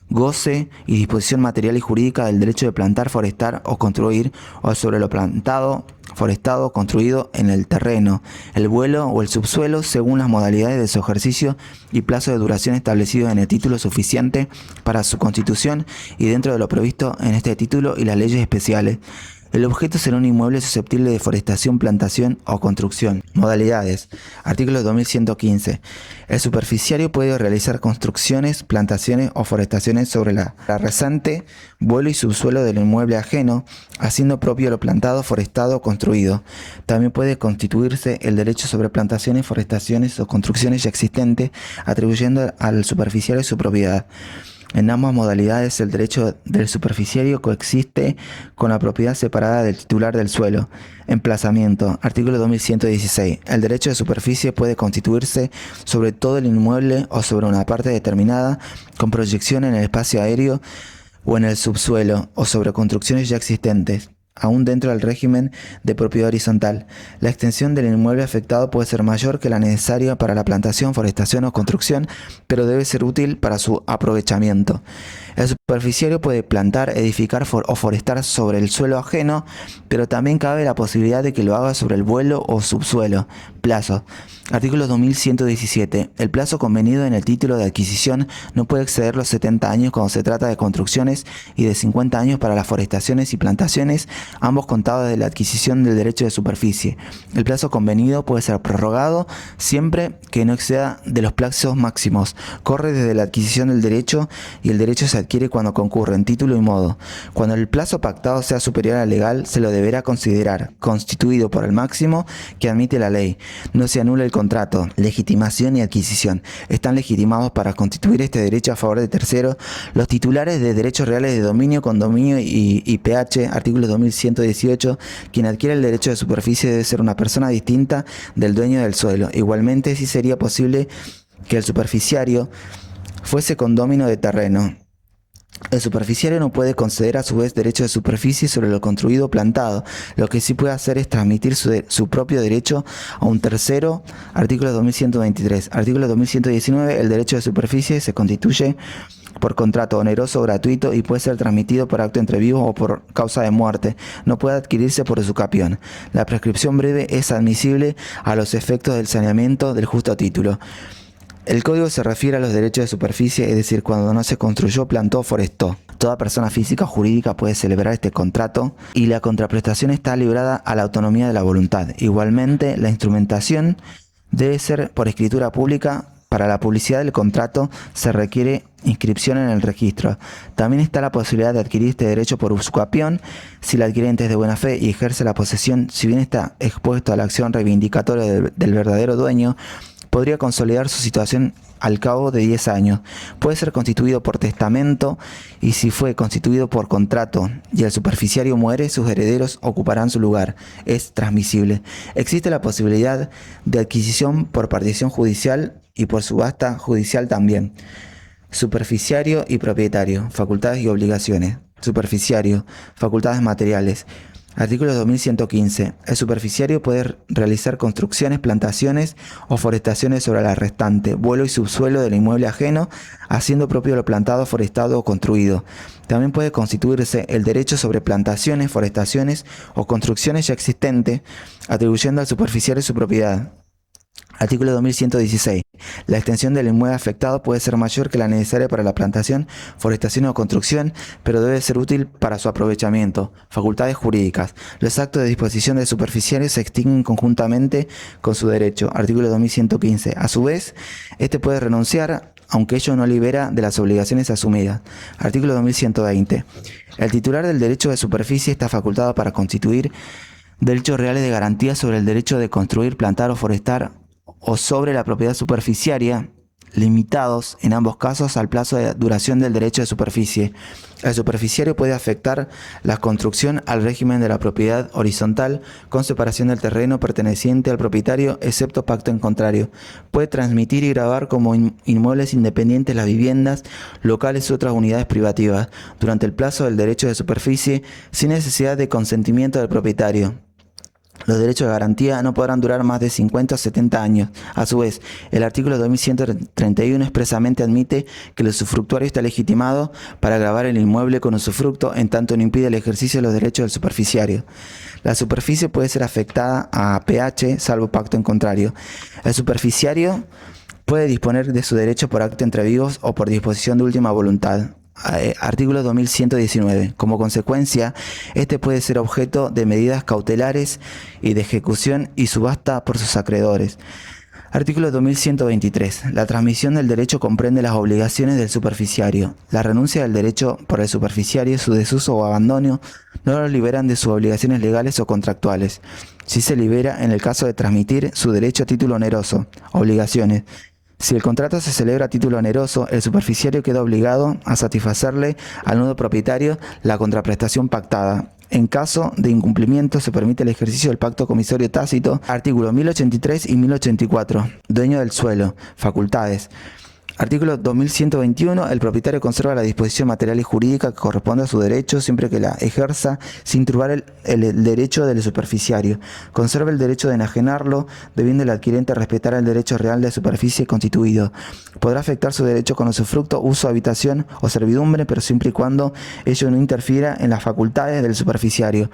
goce y disposición material y jurídica del derecho de plantar, forestar o construir, o sobre lo plantado, forestado o construido en el terreno, el vuelo o el subsuelo según las modalidades de su ejercicio y plazo de duración establecidos en el título suficiente para su constitución y dentro de lo previsto en este título y las leyes especiales. El objeto será un inmueble susceptible de forestación, plantación o construcción. Modalidades. Artículo 2115. El superficiario puede realizar construcciones, plantaciones o forestaciones sobre la rasante, vuelo y subsuelo del inmueble ajeno, haciendo propio lo plantado, forestado o construido. También puede constituirse el derecho sobre plantaciones, forestaciones o construcciones ya existentes, atribuyendo al superficiario su propiedad. En ambas modalidades, el derecho del superficiario coexiste con la propiedad separada del titular del suelo. Emplazamiento. Artículo 2116. El derecho de superficie puede constituirse sobre todo el inmueble o sobre una parte determinada con proyección en el espacio aéreo o en el subsuelo o sobre construcciones ya existentes, aún dentro del régimen de propiedad horizontal. La extensión del inmueble afectado puede ser mayor que la necesaria para la plantación, forestación o construcción, pero debe ser útil para su aprovechamiento. El superficiario puede plantar, edificar o forestar sobre el suelo ajeno, pero también cabe la posibilidad de que lo haga sobre el vuelo o subsuelo. Plazo. Artículo 2117. El plazo convenido en el título de adquisición no puede exceder los 70 años cuando se trata de construcciones y de 50 años para las forestaciones y plantaciones, ambos contados de la adquisición del derecho de superficie. El plazo convenido puede ser prorrogado siempre que no exceda de los plazos máximos. Corre desde la adquisición del derecho y el derecho se adquiere cuando concurren título y modo. Cuando el plazo pactado sea superior al legal, se lo deberá considerar constituido por el máximo que admite la ley. No se anula el contrato. Legitimación y adquisición. Están legitimados para constituir este derecho a favor de terceros los titulares de derechos reales de dominio, condominio y PH. Artículo 2118. Quien adquiere el derecho de superficie debe ser una persona distinta del dueño del suelo. Igualmente, sí sería posible que el superficiario fuese condómino de terreno. El superficiario no puede conceder a su vez derecho de superficie sobre lo construido o plantado. Lo que sí puede hacer es transmitir su propio derecho a un tercero. Artículo 2123. Artículo 2119. El derecho de superficie se constituye por contrato oneroso o gratuito y puede ser transmitido por acto entre vivos o por causa de muerte. No puede adquirirse por usucapión. La prescripción breve es admisible a los efectos del saneamiento del justo título. El código se refiere a los derechos de superficie, es decir, cuando no se construyó, plantó o forestó. Toda persona física o jurídica puede celebrar este contrato y la contraprestación está librada a la autonomía de la voluntad. Igualmente, la instrumentación debe ser por escritura pública. Para la publicidad del contrato se requiere inscripción en el registro. También está la posibilidad de adquirir este derecho por usucapión si el adquirente es de buena fe y ejerce la posesión, si bien está expuesto a la acción reivindicatoria del verdadero dueño, podría consolidar su situación al cabo de 10 años. Puede ser constituido por testamento y si fue constituido por contrato y el superficiario muere, sus herederos ocuparán su lugar. Es transmisible. Existe la posibilidad de adquisición por partición judicial y por subasta judicial también. Superficiario y propietario. Facultades y obligaciones. Superficiario. Facultades materiales. Artículo 2115. El superficiario puede realizar construcciones, plantaciones o forestaciones sobre la restante, vuelo y subsuelo del inmueble ajeno, haciendo propio lo plantado, forestado o construido. También puede constituirse el derecho sobre plantaciones, forestaciones o construcciones ya existentes, atribuyendo al superficiario su propiedad. Artículo 2116. La extensión del inmueble afectado puede ser mayor que la necesaria para la plantación, forestación o construcción, pero debe ser útil para su aprovechamiento. Facultades jurídicas. Los actos de disposición del superficiario se extinguen conjuntamente con su derecho. Artículo 2115. A su vez, este puede renunciar, aunque ello no libera de las obligaciones asumidas. Artículo 2120. El titular del derecho de superficie está facultado para constituir derechos reales de garantía sobre el derecho de construir, plantar o forestar o sobre la propiedad superficiaria, limitados en ambos casos al plazo de duración del derecho de superficie. El superficiario puede afectar la construcción al régimen de la propiedad horizontal con separación del terreno perteneciente al propietario, excepto pacto en contrario. Puede transmitir y grabar como inmuebles independientes las viviendas, locales u otras unidades privativas durante el plazo del derecho de superficie sin necesidad de consentimiento del propietario. Los derechos de garantía no podrán durar más de 50 o 70 años. A su vez, el artículo 2131 expresamente admite que el usufructuario está legitimado para gravar el inmueble con usufructo en tanto no impide el ejercicio de los derechos del superficiario. La superficie puede ser afectada a PH, salvo pacto en contrario. El superficiario puede disponer de su derecho por acto entre vivos o por disposición de última voluntad. Artículo 2119. Como consecuencia, este puede ser objeto de medidas cautelares y de ejecución y subasta por sus acreedores. Artículo 2123. La transmisión del derecho comprende las obligaciones del superficiario. La renuncia del derecho por el superficiario, su desuso o abandono no lo liberan de sus obligaciones legales o contractuales. Si se libera en el caso de transmitir su derecho a título oneroso, obligaciones. Si el contrato se celebra a título oneroso, el superficiario queda obligado a satisfacerle al nuevo propietario la contraprestación pactada. En caso de incumplimiento, se permite el ejercicio del pacto comisorio tácito. Artículos 1083 y 1084. Dueño del suelo. Facultades. Artículo 2121. El propietario conserva la disposición material y jurídica que corresponde a su derecho siempre que la ejerza sin turbar el derecho del superficiario. Conserva el derecho de enajenarlo, debiendo el adquirente respetar el derecho real de superficie constituido. Podrá afectar su derecho con usufructo, uso, habitación o servidumbre, pero siempre y cuando ello no interfiera en las facultades del superficiario.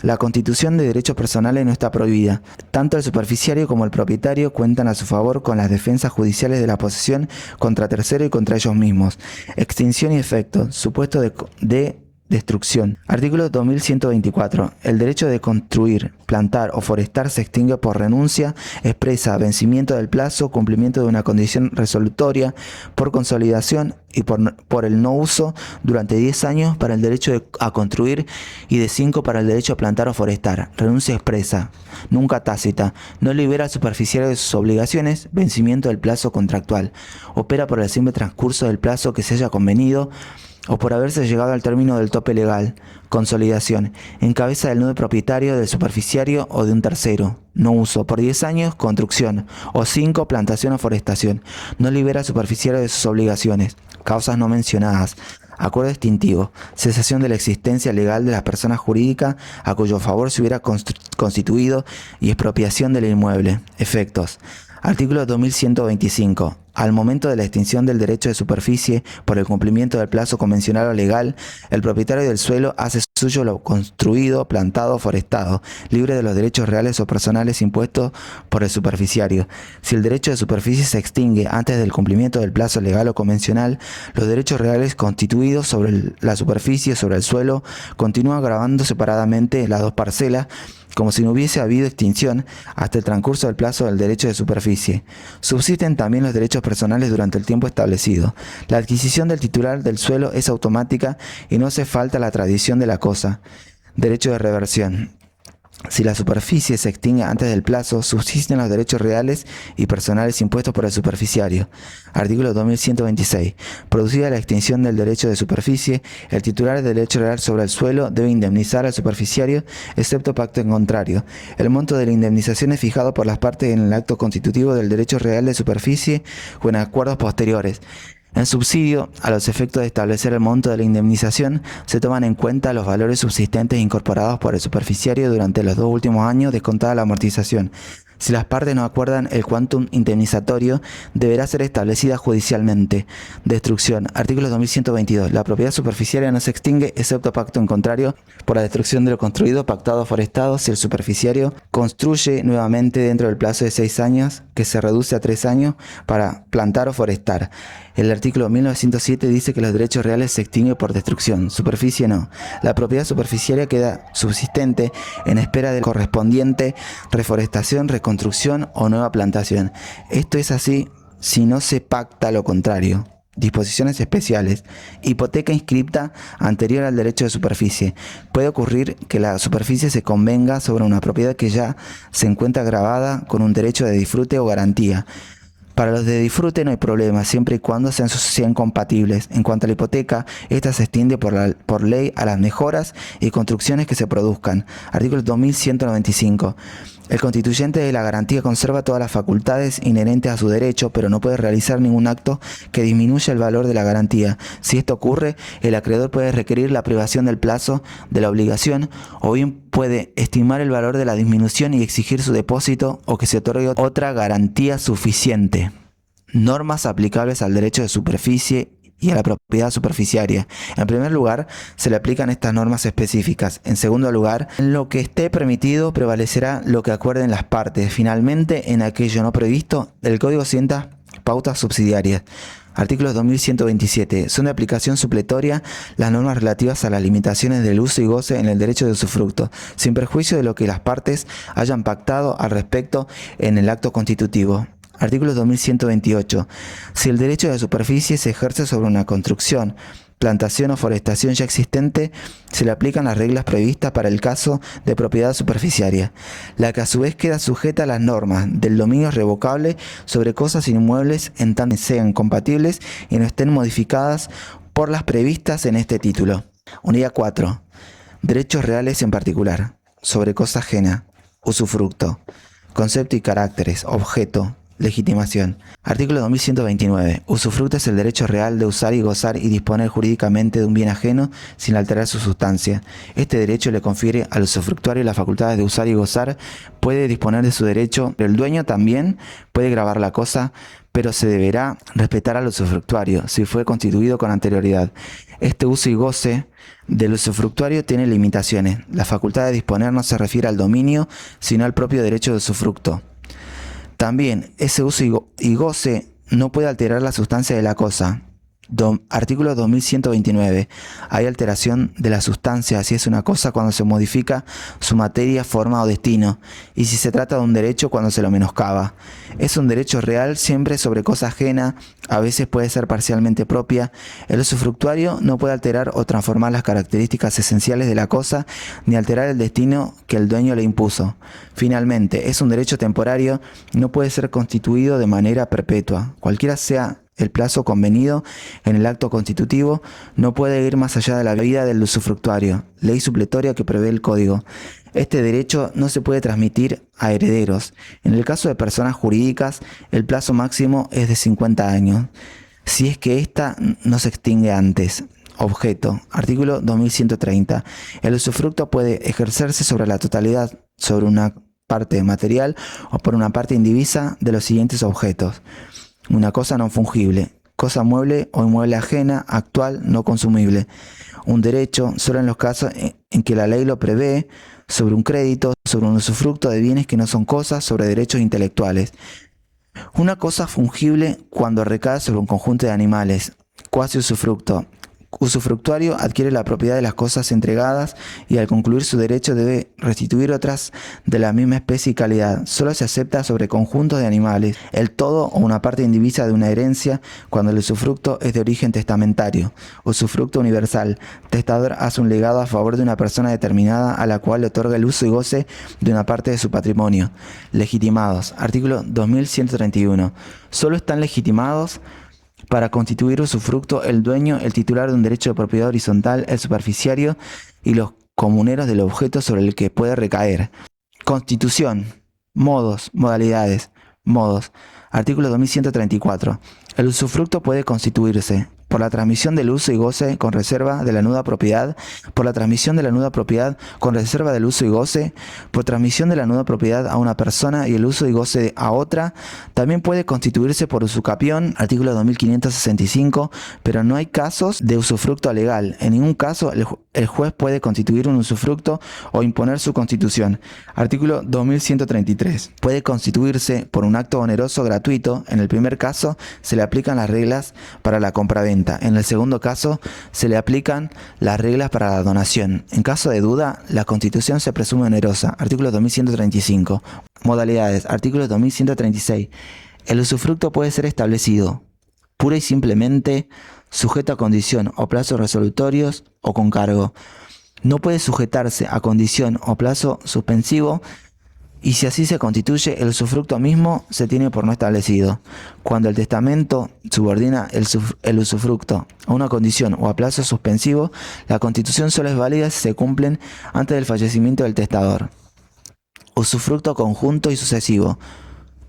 La constitución de derechos personales no está prohibida. Tanto el superficiario como el propietario cuentan a su favor con las defensas judiciales de la posesión contra tercero y contra ellos mismos. Extinción y efecto. Supuesto de destrucción. Artículo 2124. El derecho de construir, plantar o forestar se extingue por renuncia expresa, vencimiento del plazo, cumplimiento de una condición resolutoria, por consolidación y por el no uso durante 10 años para el derecho a construir y de 5 para el derecho a plantar o forestar. Renuncia expresa, nunca tácita. No libera al superficiario de sus obligaciones, vencimiento del plazo contractual. Opera por el simple transcurso del plazo que se haya convenido o por haberse llegado al término del tope legal. Consolidación. En cabeza del nuevo propietario, del superficiario o de un tercero. No uso. Por 10 años, construcción. O 5, plantación o forestación. No libera al superficiario de sus obligaciones. Causas no mencionadas. Acuerdo extintivo. Cesación de la existencia legal de la persona jurídica a cuyo favor se hubiera constituido y expropiación del inmueble. Efectos. Artículo 2125. Al momento de la extinción del derecho de superficie por el cumplimiento del plazo convencional o legal, el propietario del suelo hace suyo lo construido, plantado o forestado, libre de los derechos reales o personales impuestos por el superficiario. Si el derecho de superficie se extingue antes del cumplimiento del plazo legal o convencional, los derechos reales constituidos sobre la superficie, sobre el suelo, continúan grabando separadamente las dos parcelas, como si no hubiese habido extinción hasta el transcurso del plazo del derecho de superficie. Subsisten también los derechos personales durante el tiempo establecido. La adquisición del titular del suelo es automática y no hace falta la tradición de la cosa. Derecho de reversión. Si la superficie se extingue antes del plazo, subsisten los derechos reales y personales impuestos por el superficiario. Artículo 2126. Producida la extinción del derecho de superficie, el titular del derecho real sobre el suelo debe indemnizar al superficiario, excepto pacto en contrario. El monto de la indemnización es fijado por las partes en el acto constitutivo del derecho real de superficie o en acuerdos posteriores. En subsidio, a los efectos de establecer el monto de la indemnización, se toman en cuenta los valores subsistentes incorporados por el superficiario durante los 2 últimos años descontada la amortización. Si las partes no acuerdan el quantum indemnizatorio, deberá ser establecida judicialmente. Destrucción. Artículo 2122. La propiedad superficiaria no se extingue, excepto pacto en contrario, por la destrucción de lo construido, pactado o forestado, si el superficiario construye nuevamente dentro del plazo de 6 años, que se reduce a 3 años, para plantar o forestar. El artículo 1907 dice que los derechos reales se extinguen por destrucción, superficie no. La propiedad superficiaria queda subsistente en espera de correspondiente reforestación, reconstrucción o nueva plantación. Esto es así si no se pacta lo contrario. Disposiciones especiales. Hipoteca inscripta anterior al derecho de superficie. Puede ocurrir que la superficie se convenga sobre una propiedad que ya se encuentra grabada con un derecho de disfrute o garantía. Para los de disfrute no hay problema, siempre y cuando sean compatibles. En cuanto a la hipoteca, esta se extiende por ley a las mejoras y construcciones que se produzcan. Artículo 2195. El constituyente de la garantía conserva todas las facultades inherentes a su derecho, pero no puede realizar ningún acto que disminuya el valor de la garantía. Si esto ocurre, el acreedor puede requerir la privación del plazo de la obligación, o bien puede estimar el valor de la disminución y exigir su depósito o que se otorgue otra garantía suficiente. Normas aplicables al derecho de superficie y a la propiedad superficiaria. En primer lugar, se le aplican estas normas específicas. En segundo lugar, en lo que esté permitido prevalecerá lo que acuerden las partes. Finalmente, en aquello no previsto, el Código sienta pautas subsidiarias. Artículo 2127. Son de aplicación supletoria las normas relativas a las limitaciones del uso y goce en el derecho de usufructo, sin perjuicio de lo que las partes hayan pactado al respecto en el acto constitutivo. Artículo 2128. Si el derecho de superficie se ejerce sobre una construcción, plantación o forestación ya existente, se le aplican las reglas previstas para el caso de propiedad superficiaria, la que a su vez queda sujeta a las normas del dominio revocable sobre cosas inmuebles en tanto sean compatibles y no estén modificadas por las previstas en este título. Unidad 4. Derechos reales en particular, sobre cosa ajena, usufructo, concepto y caracteres, objeto, legitimación. Artículo 2129. Usufructo es el derecho real de usar y gozar y disponer jurídicamente de un bien ajeno sin alterar su sustancia. Este derecho le confiere al usufructuario las facultades de usar y gozar, puede disponer de su derecho, pero el dueño también puede gravar la cosa, pero se deberá respetar al usufructuario si fue constituido con anterioridad. Este uso y goce del usufructuario tiene limitaciones. La facultad de disponer no se refiere al dominio, sino al propio derecho de usufructo. También, ese uso y goce no puede alterar la sustancia de la cosa. Artículo 2129. Hay alteración de la sustancia si es una cosa cuando se modifica su materia, forma o destino, y si se trata de un derecho cuando se lo menoscaba. Es un derecho real siempre sobre cosa ajena, a veces puede ser parcialmente propia. El usufructuario no puede alterar o transformar las características esenciales de la cosa, ni alterar el destino que el dueño le impuso. Finalmente, es un derecho temporario, no puede ser constituido de manera perpetua. Cualquiera sea el plazo convenido en el acto constitutivo, no puede ir más allá de la vida del usufructuario, ley supletoria que prevé el Código. Este derecho no se puede transmitir a herederos. En el caso de personas jurídicas, el plazo máximo es de 50 años, si es que ésta no se extingue antes. Objeto. Artículo 2130. El usufructo puede ejercerse sobre la totalidad, sobre una parte material o por una parte indivisa de los siguientes objetos. Una cosa no fungible, cosa mueble o inmueble ajena, actual, no consumible. Un derecho, solo en los casos en que la ley lo prevé, sobre un crédito, sobre un usufructo de bienes que no son cosas, sobre derechos intelectuales. Una cosa fungible cuando recae sobre un conjunto de animales, cuasi usufructo. Usufructuario adquiere la propiedad de las cosas entregadas y al concluir su derecho debe restituir otras de la misma especie y calidad. Solo se acepta sobre conjuntos de animales, el todo o una parte indivisa de una herencia cuando el usufructo es de origen testamentario. Usufructo universal. Testador hace un legado a favor de una persona determinada a la cual le otorga el uso y goce de una parte de su patrimonio. Legitimados. Artículo 2131. Solo están legitimados para constituir usufructo el dueño, el titular de un derecho de propiedad horizontal, el superficiario y los comuneros del objeto sobre el que puede recaer. Constitución. Modos, modalidades, modos. Artículo 2134. El usufructo puede constituirse por la transmisión del uso y goce con reserva de la nuda propiedad, por la transmisión de la nuda propiedad con reserva del uso y goce, por transmisión de la nuda propiedad a una persona y el uso y goce a otra. También puede constituirse por usucapión, artículo 2565, pero no hay casos de usufructo legal. En ningún caso el juez puede constituir un usufructo o imponer su constitución. Artículo 2133. Puede constituirse por un acto oneroso gratuito. En el primer caso se le aplican las reglas para la compraventa. En el segundo caso, se le aplican las reglas para la donación. En caso de duda, la constitución se presume onerosa. Artículo 2135. Modalidades. Artículo 2136. El usufructo puede ser establecido pura y simplemente sujeto a condición o plazos resolutorios o con cargo. No puede sujetarse a condición o plazo suspensivo y si así se constituye, el usufructo mismo se tiene por no establecido. Cuando el testamento subordina el usufructo a una condición o a plazo suspensivo, la constitución solo es válida si se cumplen antes del fallecimiento del testador. Usufructo conjunto y sucesivo.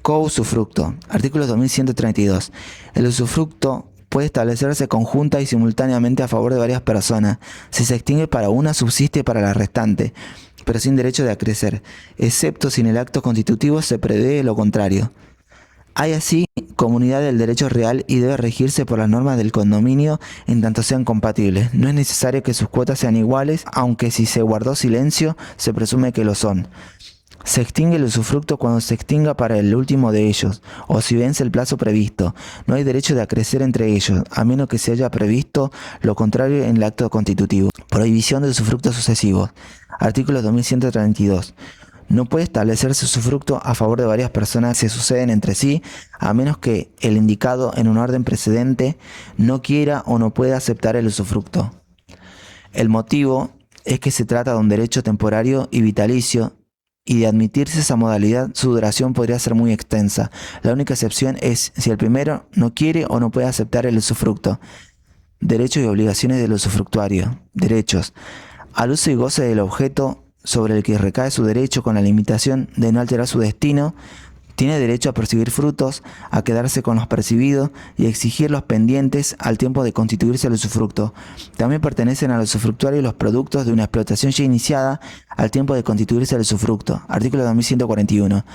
Co-usufructo. Artículo 2132. El usufructo puede establecerse conjunta y simultáneamente a favor de varias personas. Si se extingue para una, subsiste para la restante, pero sin derecho de acrecer, excepto si en el acto constitutivo se prevé lo contrario. Hay así comunidad del derecho real y debe regirse por las normas del condominio en tanto sean compatibles. No es necesario que sus cuotas sean iguales, aunque si se guardó silencio, se presume que lo son. Se extingue el usufructo cuando se extinga para el último de ellos, o si vence el plazo previsto. No hay derecho de acrecer entre ellos, a menos que se haya previsto lo contrario en el acto constitutivo. Prohibición del usufructo sucesivo. Artículo 2132. No puede establecerse usufructo a favor de varias personas que se suceden entre sí, a menos que el indicado en un orden precedente no quiera o no pueda aceptar el usufructo. El motivo es que se trata de un derecho temporario y vitalicio, y de admitirse esa modalidad, su duración podría ser muy extensa. La única excepción es si el primero no quiere o no puede aceptar el usufructo. Derechos y obligaciones del usufructuario. Derechos. Al uso y goce del objeto sobre el que recae su derecho con la limitación de no alterar su destino, tiene derecho a percibir frutos, a quedarse con los percibidos y a exigir los pendientes al tiempo de constituirse el usufructo. También pertenecen al usufructuario los productos de una explotación ya iniciada al tiempo de constituirse el usufructo. Artículo 2141.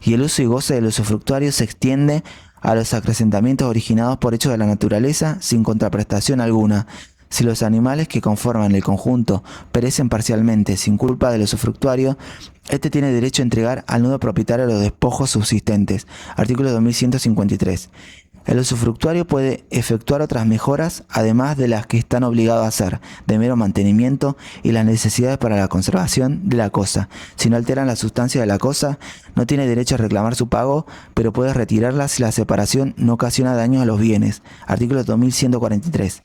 Y el uso y goce del usufructuario se extiende a los acrecentamientos originados por hechos de la naturaleza sin contraprestación alguna. Si los animales que conforman el conjunto perecen parcialmente sin culpa del usufructuario, este tiene derecho a entregar al nudo propietario los despojos subsistentes. Artículo 2153. El usufructuario puede efectuar otras mejoras, además de las que están obligados a hacer, de mero mantenimiento y las necesidades para la conservación de la cosa. Si no alteran la sustancia de la cosa, no tiene derecho a reclamar su pago, pero puede retirarla si la separación no ocasiona daños a los bienes. Artículo 2143.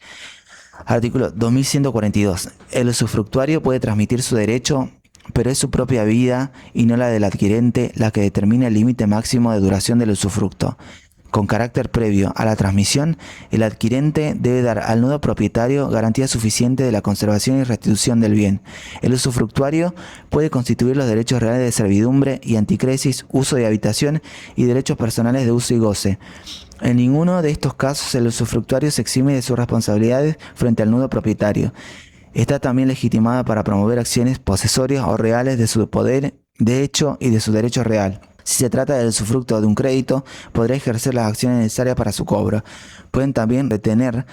Artículo 2142. El usufructuario puede transmitir su derecho, pero es su propia vida y no la del adquirente la que determina el límite máximo de duración del usufructo. Con carácter previo a la transmisión, el adquirente debe dar al nudo propietario garantía suficiente de la conservación y restitución del bien. El usufructuario puede constituir los derechos reales de servidumbre y anticresis, uso de habitación y derechos personales de uso y goce. En ninguno de estos casos el usufructuario se exime de sus responsabilidades frente al nudo propietario. Está también legitimada para promover acciones posesorias o reales de su poder de hecho y de su derecho real. Si se trata del usufructo de un crédito, podrá ejercer las acciones necesarias para su cobro. Pueden también retener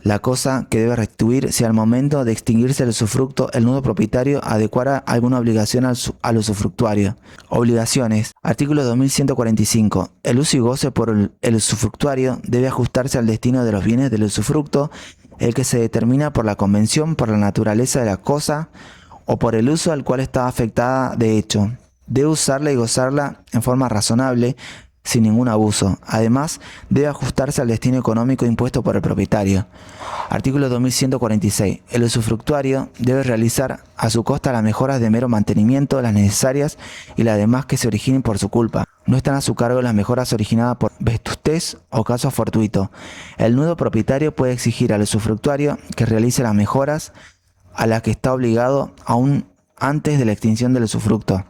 la cosa que debe restituir si al momento de extinguirse el usufructo el nudo propietario adecuara alguna obligación al usufructuario. Obligaciones. Artículo 2145. El uso y goce por el usufructuario debe ajustarse al destino de los bienes del usufructo, el que se determina por la convención, por la naturaleza de la cosa o por el uso al cual está afectada de hecho. Debe usarla y gozarla en forma razonable, sin ningún abuso. Además, debe ajustarse al destino económico impuesto por el propietario. Artículo 2146. El usufructuario debe realizar a su costa las mejoras de mero mantenimiento, las necesarias y las demás que se originen por su culpa. No están a su cargo las mejoras originadas por vetustez o caso fortuito. El nudo propietario puede exigir al usufructuario que realice las mejoras a las que está obligado aún antes de la extinción del usufructo.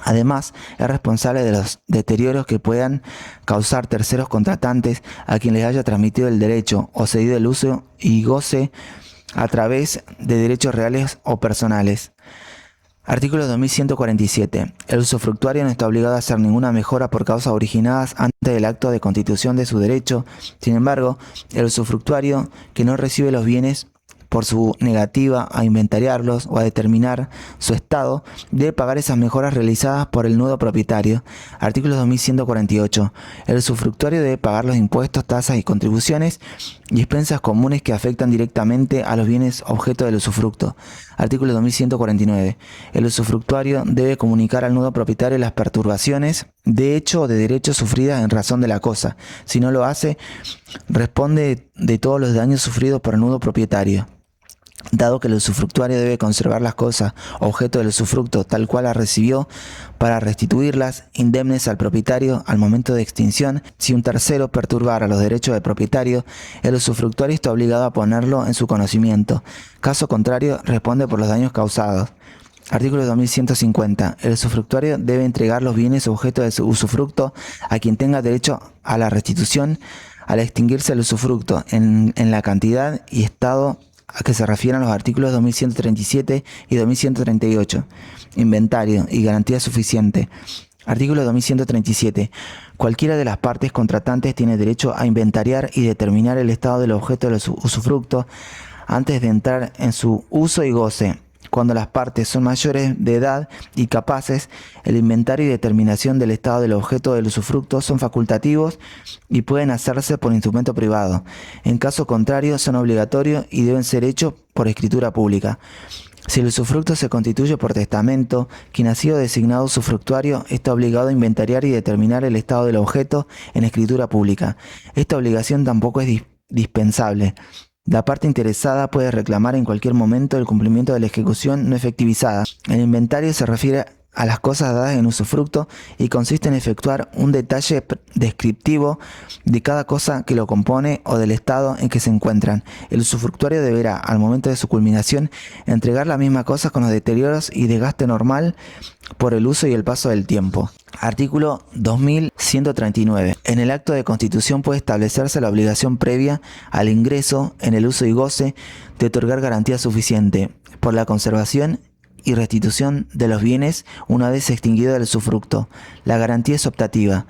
Además, es responsable de los deterioros que puedan causar terceros contratantes a quien les haya transmitido el derecho o cedido el uso y goce a través de derechos reales o personales. Artículo 2147. El usufructuario no está obligado a hacer ninguna mejora por causas originadas antes del acto de constitución de su derecho. Sin embargo, el usufructuario que no recibe los bienes por su negativa a inventariarlos o a determinar su estado, debe pagar esas mejoras realizadas por el nudo propietario. Artículo 2148. El usufructuario debe pagar los impuestos, tasas y contribuciones y expensas comunes que afectan directamente a los bienes objeto del usufructo. Artículo 2149. El usufructuario debe comunicar al nudo propietario las perturbaciones de hecho o de derecho sufridas en razón de la cosa. Si no lo hace, responde de todos los daños sufridos por el nudo propietario. dado que el usufructuario debe conservar las cosas objeto del usufructo tal cual las recibió para restituirlas indemnes al propietario al momento de extinción. Si un tercero perturbara los derechos del propietario, el usufructuario está obligado a ponerlo en su conocimiento. Caso contrario, responde por los daños causados. Artículo 2150. El usufructuario debe entregar los bienes objeto de su usufructo a quien tenga derecho a la restitución al extinguirse el usufructo en la cantidad y estado a que se refieran los artículos 2137 y 2138. Inventario y garantía suficiente. Artículo 2137. Cualquiera de las partes contratantes tiene derecho a inventariar y determinar el estado del objeto del usufructo antes de entrar en su uso y goce. Cuando las partes son mayores de edad y capaces, el inventario y determinación del estado del objeto del usufructo son facultativos y pueden hacerse por instrumento privado. En caso contrario, son obligatorios y deben ser hechos por escritura pública. Si el usufructo se constituye por testamento, quien ha sido designado usufructuario está obligado a inventariar y determinar el estado del objeto en escritura pública. Esta obligación tampoco es dispensable. La parte interesada puede reclamar en cualquier momento el cumplimiento de la ejecución no efectivizada. El inventario se refiere a las cosas dadas en usufructo y consiste en efectuar un detalle descriptivo de cada cosa que lo compone o del estado en que se encuentran. El usufructuario deberá, al momento de su culminación, entregar la misma cosa con los deterioros y desgaste normal por el uso y el paso del tiempo. Artículo 2139. En el acto de constitución puede establecerse la obligación previa al ingreso en el uso y goce de otorgar garantía suficiente por la conservación y restitución de los bienes una vez extinguido el usufructo. La garantía es optativa.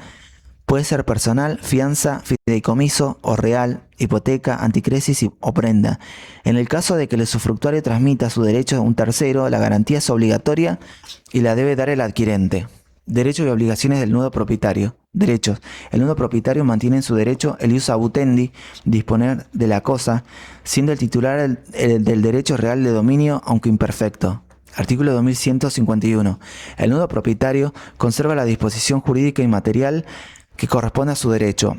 Puede ser personal, fianza, fideicomiso o real, hipoteca, anticresis o prenda. En el caso de que el usufructuario transmita su derecho a un tercero, la garantía es obligatoria y la debe dar el adquirente. Derechos y obligaciones del nudo propietario. Derechos. El nudo propietario mantiene en su derecho el ius abutendi, disponer de la cosa, siendo el titular del derecho real de dominio, aunque imperfecto. Artículo 2151. El nudo propietario conserva la disposición jurídica y material que corresponde a su derecho,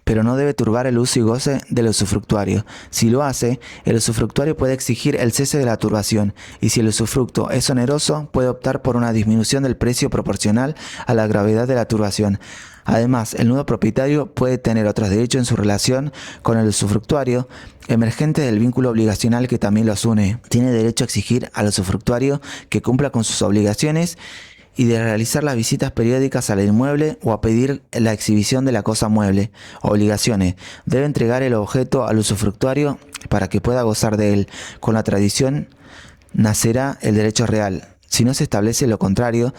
pero no debe turbar el uso y goce del usufructuario. Si lo hace, el usufructuario puede exigir el cese de la turbación, y si el usufructo es oneroso, puede optar por una disminución del precio proporcional a la gravedad de la turbación. Además, el nudo propietario puede tener otros derechos en su relación con el usufructuario, emergentes del vínculo obligacional que también los une. Tiene derecho a exigir al usufructuario que cumpla con sus obligaciones y de realizar las visitas periódicas al inmueble o a pedir la exhibición de la cosa mueble. Obligaciones. Debe entregar el objeto al usufructuario para que pueda gozar de él. Con la tradición nacerá el derecho real. Si no se establece lo contrario,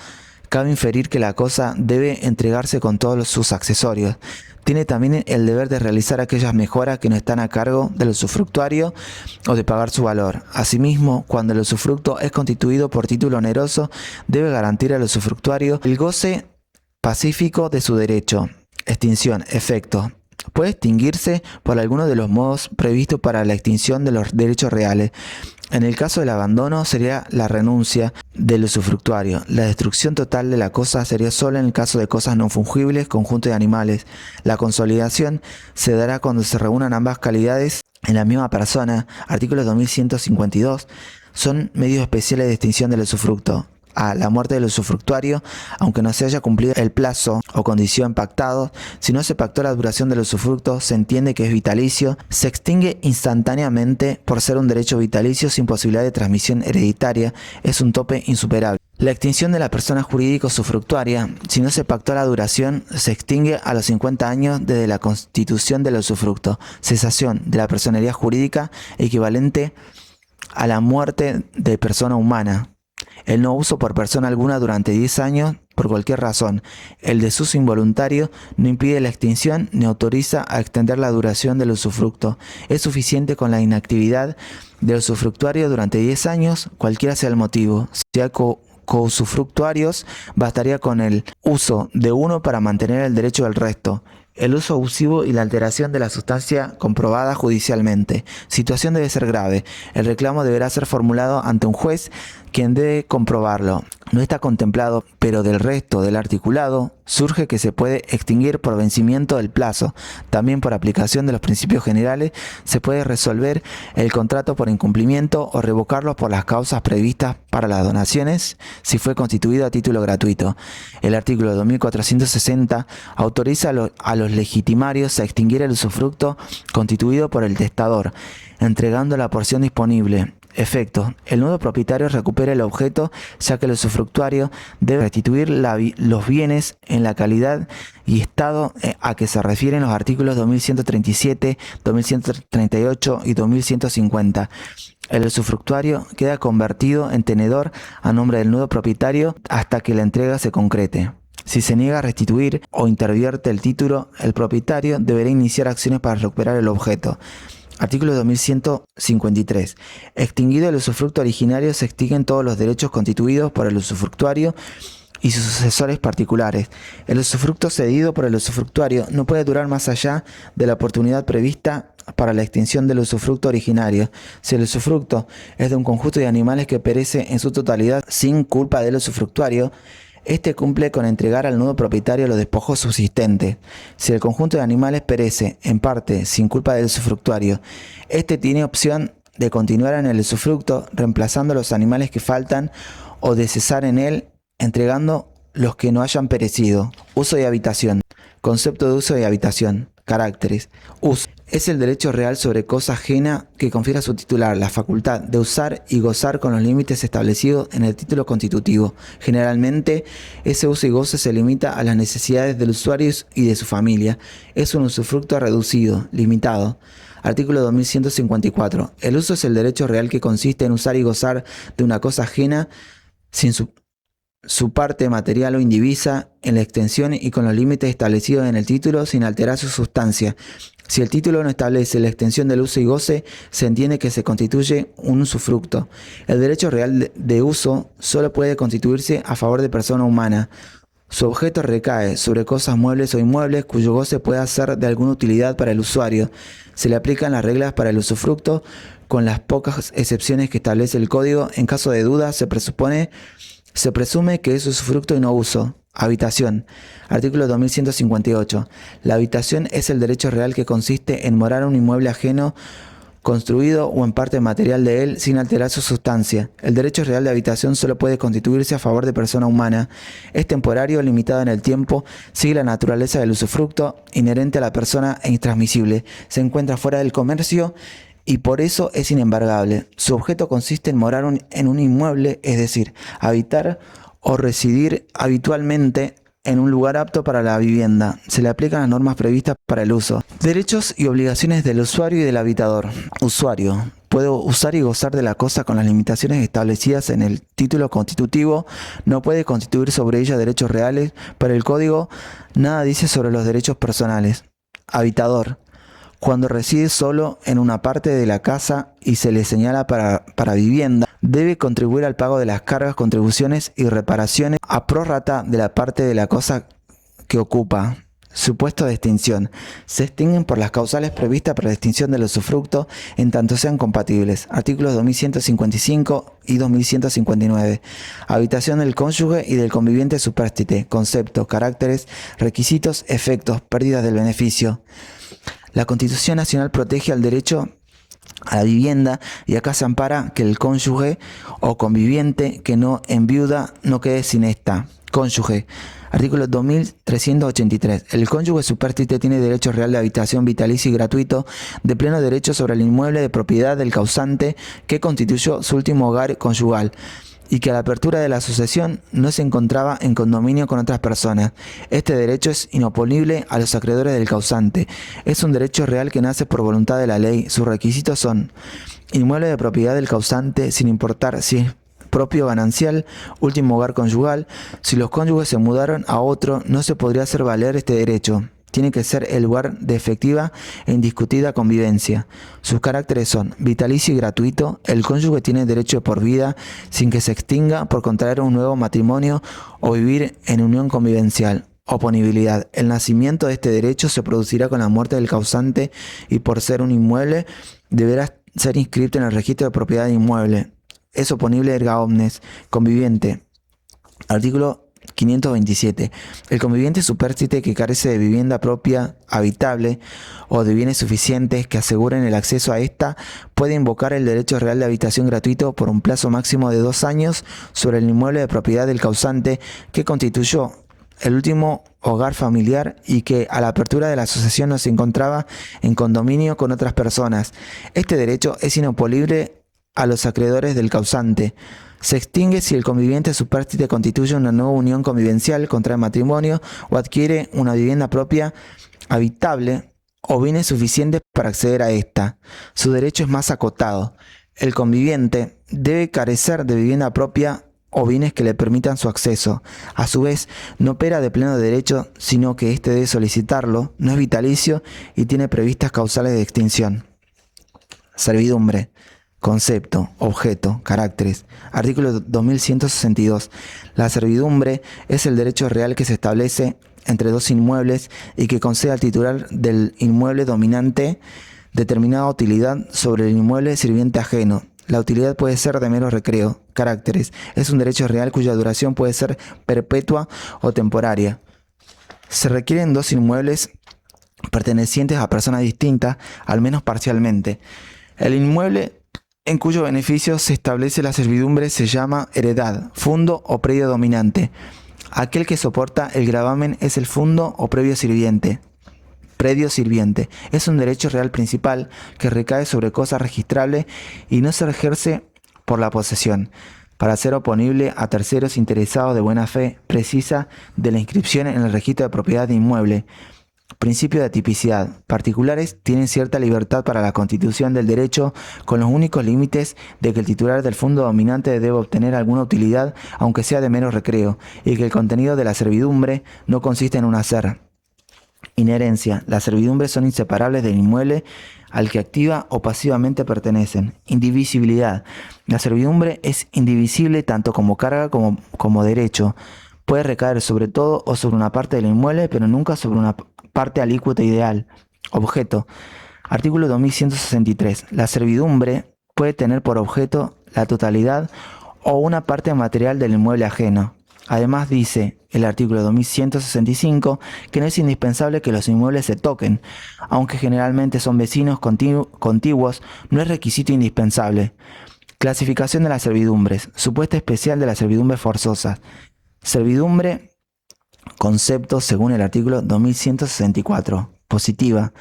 cabe inferir que la cosa debe entregarse con todos sus accesorios. Tiene también el deber de realizar aquellas mejoras que no están a cargo del usufructuario o de pagar su valor. Asimismo, cuando el usufructo es constituido por título oneroso, debe garantir al usufructuario el goce pacífico de su derecho. Extinción. Efecto. Puede extinguirse por alguno de los modos previstos para la extinción de los derechos reales. En el caso del abandono sería la renuncia del usufructuario. La destrucción total de la cosa sería solo en el caso de cosas no fungibles, conjunto de animales. La consolidación se dará cuando se reúnan ambas calidades en la misma persona. Artículo 2152. Son medios especiales de extinción del usufructo. A la muerte del usufructuario, aunque no se haya cumplido el plazo o condición pactado, si no se pactó la duración del usufructo, se entiende que es vitalicio, se extingue instantáneamente por ser un derecho vitalicio sin posibilidad de transmisión hereditaria, es un tope insuperable. La extinción de la persona jurídica usufructuaria, si no se pactó la duración, se extingue a los 50 años desde la constitución del usufructo. Cesación de la personería jurídica equivalente a la muerte de persona humana. El no uso por persona alguna durante 10 años por cualquier razón. El desuso involuntario no impide la extinción ni autoriza a extender la duración del usufructo. Es suficiente con la inactividad del usufructuario durante 10 años, cualquiera sea el motivo. Si hay cousufructuarios, bastaría con el uso de uno para mantener el derecho del resto. El uso abusivo y la alteración de la sustancia comprobada judicialmente. Situación debe ser grave. El reclamo deberá ser formulado ante un juez, quien debe comprobarlo. No está contemplado, pero del resto del articulado, surge que se puede extinguir por vencimiento del plazo. También por aplicación de los principios generales se puede resolver el contrato por incumplimiento o revocarlo por las causas previstas para las donaciones si fue constituido a título gratuito. El artículo 2460 autoriza a los legitimarios a extinguir el usufructo constituido por el testador, entregando la porción disponible. Efecto: el nuevo propietario recupera el objeto, ya que el usufructuario debe restituir los bienes en la calidad y estado a que se refieren los artículos 2137, 2138 y 2150. El usufructuario queda convertido en tenedor a nombre del nuevo propietario hasta que la entrega se concrete. Si se niega a restituir o intervierte el título, el propietario deberá iniciar acciones para recuperar el objeto. Artículo 2153. Extinguido el usufructo originario, se extinguen todos los derechos constituidos por el usufructuario y sus sucesores particulares. El usufructo cedido por el usufructuario no puede durar más allá de la oportunidad prevista para la extinción del usufructo originario. Si el usufructo es de un conjunto de animales que perece en su totalidad sin culpa del usufructuario, este cumple con entregar al nuevo propietario los despojos subsistentes. Si el conjunto de animales perece, en parte, sin culpa del usufructuario, este tiene opción de continuar en el usufructo, reemplazando los animales que faltan o de cesar en él, entregando los que no hayan perecido. Uso y habitación. Concepto de uso y habitación. Caracteres. Uso. Es el derecho real sobre cosa ajena que confiere a su titular la facultad de usar y gozar con los límites establecidos en el título constitutivo. Generalmente, ese uso y goce se limita a las necesidades del usuario y de su familia. Es un usufructo reducido, limitado. Artículo 2154. El uso es el derecho real que consiste en usar y gozar de una cosa ajena sin su parte material o indivisa, en la extensión y con los límites establecidos en el título, sin alterar su sustancia. Si el título no establece la extensión del uso y goce, se entiende que se constituye un usufructo. El derecho real de uso solo puede constituirse a favor de persona humana. Su objeto recae sobre cosas muebles o inmuebles cuyo goce pueda ser de alguna utilidad para el usuario. Se le aplican las reglas para el usufructo, con las pocas excepciones que establece el Código. En caso de duda, se presume que es usufructo y no uso. Habitación. Artículo 2158. La habitación es el derecho real que consiste en morar un inmueble ajeno, construido o en parte material de él, sin alterar su sustancia. El derecho real de habitación solo puede constituirse a favor de persona humana. Es temporario, limitado en el tiempo, sigue la naturaleza del usufructo, inherente a la persona e intransmisible. Se encuentra fuera del comercio y por eso es inembargable. Su objeto consiste en morar en un inmueble, es decir, habitar o residir habitualmente en un lugar apto para la vivienda. Se le aplican las normas previstas para el uso. Derechos y obligaciones del usuario y del habitador. Usuario. Puede usar y gozar de la cosa con las limitaciones establecidas en el título constitutivo. No puede constituir sobre ella derechos reales. Pero el Código nada dice sobre los derechos personales. Habitador. Cuando reside solo en una parte de la casa y se le señala para vivienda, debe contribuir al pago de las cargas, contribuciones y reparaciones a prorrata de la parte de la cosa que ocupa. Supuesto de extinción. Se extinguen por las causales previstas para la extinción del usufructo en tanto sean compatibles. Artículos 2155 y 2159. Habitación del cónyuge y del conviviente supérstite. Conceptos, caracteres, requisitos, efectos, pérdidas del beneficio. La Constitución Nacional protege al derecho a la vivienda y acá se ampara que el cónyuge o conviviente que no enviuda no quede sin esta. Cónyuge. Artículo 2383. El cónyuge supérstite tiene derecho real de habitación vitalicio y gratuito de pleno derecho sobre el inmueble de propiedad del causante que constituyó su último hogar conyugal y que a la apertura de la sucesión no se encontraba en condominio con otras personas. Este derecho es inoponible a los acreedores del causante. Es un derecho real que nace por voluntad de la ley. Sus requisitos son: inmueble de propiedad del causante, sin importar si es propio ganancial, último hogar conyugal. Si los cónyuges se mudaron a otro, no se podría hacer valer este derecho. Tiene que ser el lugar de efectiva e indiscutida convivencia. Sus caracteres son vitalicio y gratuito. El cónyuge tiene derecho de por vida sin que se extinga por contraer un nuevo matrimonio o vivir en unión convivencial. Oponibilidad. El nacimiento de este derecho se producirá con la muerte del causante y por ser un inmueble deberá ser inscrito en el registro de propiedad de inmueble. Es oponible erga omnes. Conviviente. Artículo 527. El conviviente supérstite que carece de vivienda propia habitable o de bienes suficientes que aseguren el acceso a esta puede invocar el derecho real de habitación gratuito por un plazo máximo de 2 años sobre el inmueble de propiedad del causante que constituyó el último hogar familiar y que a la apertura de la asociación no se encontraba en condominio con otras personas. Este derecho es inopolible a los acreedores del causante. Se extingue si el conviviente supérstite constituye una nueva unión convivencial, contrae matrimonio o adquiere una vivienda propia habitable o bienes suficientes para acceder a esta. Su derecho es más acotado. El conviviente debe carecer de vivienda propia o bienes que le permitan su acceso. A su vez, no opera de pleno derecho, sino que éste debe solicitarlo, no es vitalicio y tiene previstas causales de extinción. Servidumbre. Concepto, objeto, caracteres. Artículo 2162. La servidumbre es el derecho real que se establece entre dos inmuebles y que concede al titular del inmueble dominante determinada utilidad sobre el inmueble sirviente ajeno. La utilidad puede ser de mero recreo. Caracteres. Es un derecho real cuya duración puede ser perpetua o temporaria. Se requieren dos inmuebles pertenecientes a personas distintas, al menos parcialmente. El inmueble en cuyo beneficio se establece la servidumbre se llama heredad, fundo o predio dominante. Aquel que soporta el gravamen es el fundo o predio sirviente. Predio sirviente. Es un derecho real principal que recae sobre cosa registrable y no se ejerce por la posesión. Para ser oponible a terceros interesados de buena fe, precisa de la inscripción en el registro de propiedad de inmueble. Principio de tipicidad. Particulares tienen cierta libertad para la constitución del derecho con los únicos límites de que el titular del fondo dominante debe obtener alguna utilidad aunque sea de mero recreo y que el contenido de la servidumbre no consiste en un hacer. Inherencia. Las servidumbres son inseparables del inmueble al que activa o pasivamente pertenecen. Indivisibilidad. La servidumbre es indivisible tanto como carga como derecho. Puede recaer sobre todo o sobre una parte del inmueble, pero nunca sobre una parte alícuota ideal. Objeto. Artículo 2163. La servidumbre puede tener por objeto la totalidad o una parte material del inmueble ajeno. Además dice el artículo 2165 que no es indispensable que los inmuebles se toquen. Aunque generalmente son vecinos contiguos, no es requisito indispensable. Clasificación de las servidumbres. Supuesto especial de las servidumbres forzosas. Servidumbre, concepto según el artículo 2164. Positiva.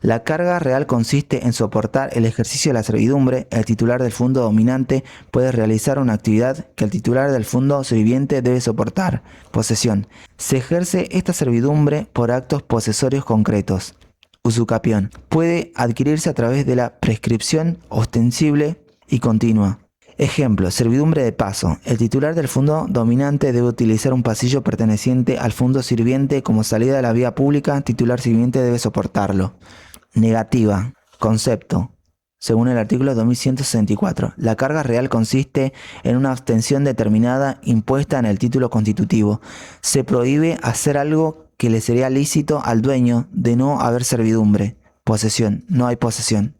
La carga real consiste en soportar el ejercicio de la servidumbre. El titular del fondo dominante puede realizar una actividad que el titular del fondo sirviente debe soportar. Posesión. Se ejerce esta servidumbre por actos posesorios concretos. Usucapión. Puede adquirirse a través de la prescripción ostensible y continua. Ejemplo, servidumbre de paso. El titular del fondo dominante debe utilizar un pasillo perteneciente al fondo sirviente como salida de la vía pública. Titular sirviente debe soportarlo. Negativa. Concepto. Según el artículo 2164, la carga real consiste en una abstención determinada impuesta en el título constitutivo. Se prohíbe hacer algo que le sería lícito al dueño de no haber servidumbre. Posesión. No hay posesión.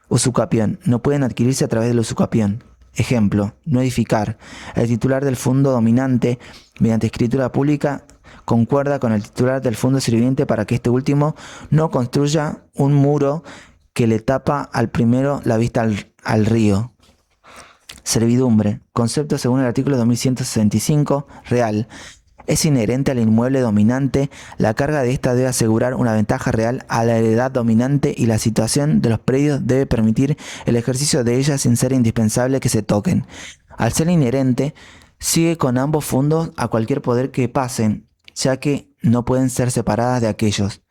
Usucapión. No pueden adquirirse a través del usucapión. Ejemplo, no edificar. El titular del fondo dominante, mediante escritura pública, concuerda con el titular del fondo sirviente para que este último no construya un muro que le tapa al primero la vista al río. Servidumbre. Concepto según el artículo 2165, real. Es inherente al inmueble dominante, la carga de ésta debe asegurar una ventaja real a la heredad dominante y la situación de los predios debe permitir el ejercicio de ella sin ser indispensable que se toquen. Al ser inherente, sigue con ambos fondos a cualquier poder que pasen, ya que no pueden ser separadas de aquellos.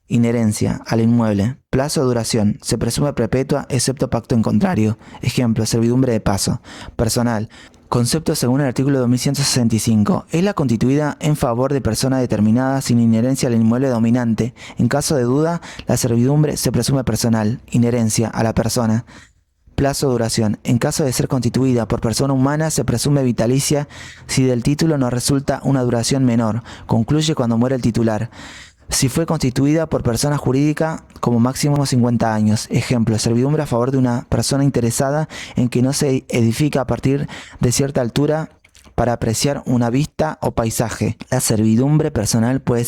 Inherencia al inmueble. Plazo o duración. Se presume perpetua excepto pacto en contrario. Ejemplo, servidumbre de paso. Personal. Concepto según el artículo 2165. Es la constituida en favor de persona determinada sin inherencia al inmueble dominante. En caso de duda, la servidumbre se presume personal. Inherencia a la persona. Plazo o duración. En caso de ser constituida por persona humana, se presume vitalicia si del título no resulta una duración menor. Concluye cuando muere el titular. Si fue constituida por persona jurídica, como máximo 50 años. Ejemplo, servidumbre a favor de una persona interesada en que no se edifica a partir de cierta altura para apreciar una vista o paisaje. La servidumbre personal puede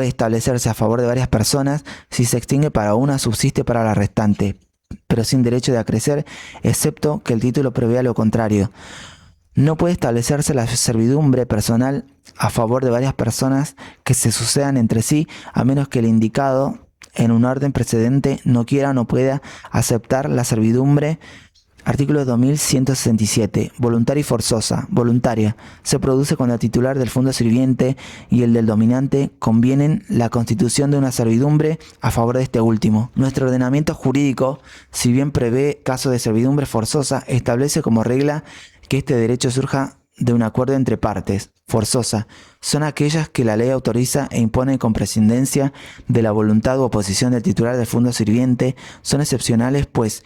establecerse a favor de varias personas. Si se extingue para una, subsiste para la restante, pero sin derecho de acrecer, excepto que el título prevea lo contrario. No puede establecerse la servidumbre personal a favor de varias personas que se sucedan entre sí, a menos que el indicado en un orden precedente no quiera o no pueda aceptar la servidumbre. Artículo 2167. Voluntaria y forzosa. Voluntaria. Se produce cuando el titular del fondo sirviente y el del dominante convienen la constitución de una servidumbre a favor de este último. Nuestro ordenamiento jurídico, si bien prevé caso de servidumbre forzosa, establece como regla que este derecho surja de un acuerdo entre partes. Forzosa. Son aquellas que la ley autoriza e impone con prescindencia de la voluntad u oposición del titular del fondo sirviente. Son excepcionales, pues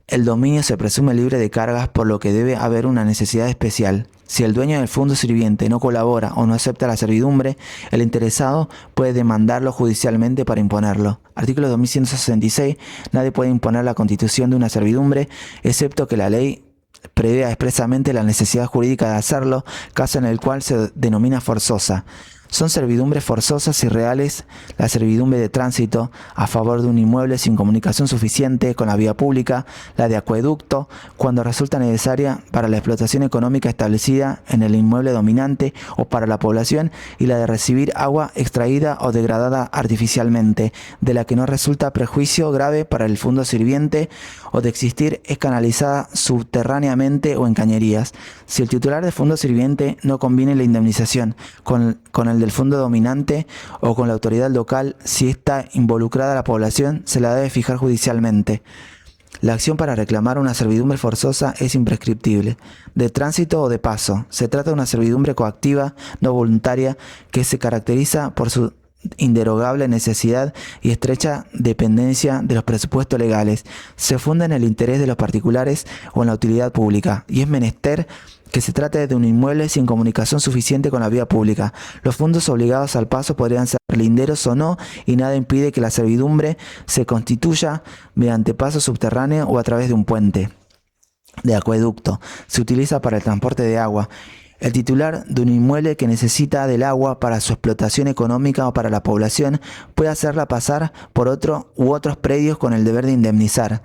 el dominio se presume libre de cargas, por lo que debe haber una necesidad especial. Si el dueño del fondo sirviente no colabora o no acepta la servidumbre, el interesado puede demandarlo judicialmente para imponerlo. Artículo 2166. Nadie puede imponer la constitución de una servidumbre, excepto que la ley prevea expresamente la necesidad jurídica de hacerlo, caso en el cual se denomina forzosa. Son servidumbres forzosas y reales la servidumbre de tránsito a favor de un inmueble sin comunicación suficiente con la vía pública, la de acueducto, cuando resulta necesaria para la explotación económica establecida en el inmueble dominante o para la población, y la de recibir agua extraída o degradada artificialmente, de la que no resulta perjuicio grave para el fondo sirviente, o de existir es canalizada subterráneamente o en cañerías. Si el titular del fondo sirviente no conviene la indemnización con el del fondo dominante o con la autoridad local, si está involucrada la población, se la debe fijar judicialmente. La acción para reclamar una servidumbre forzosa es imprescriptible, de tránsito o de paso. Se trata de una servidumbre coactiva, no voluntaria, que se caracteriza por su inderogable necesidad y estrecha dependencia de los presupuestos legales. Se funda en el interés de los particulares o en la utilidad pública, y es menester que se trate de un inmueble sin comunicación suficiente con la vía pública. Los fondos obligados al paso podrían ser linderos o no, y nada impide que la servidumbre se constituya mediante paso subterráneo o a través de un puente de acueducto. Se utiliza para el transporte de agua. El titular de un inmueble que necesita del agua para su explotación económica o para la población puede hacerla pasar por otro u otros predios con el deber de indemnizar.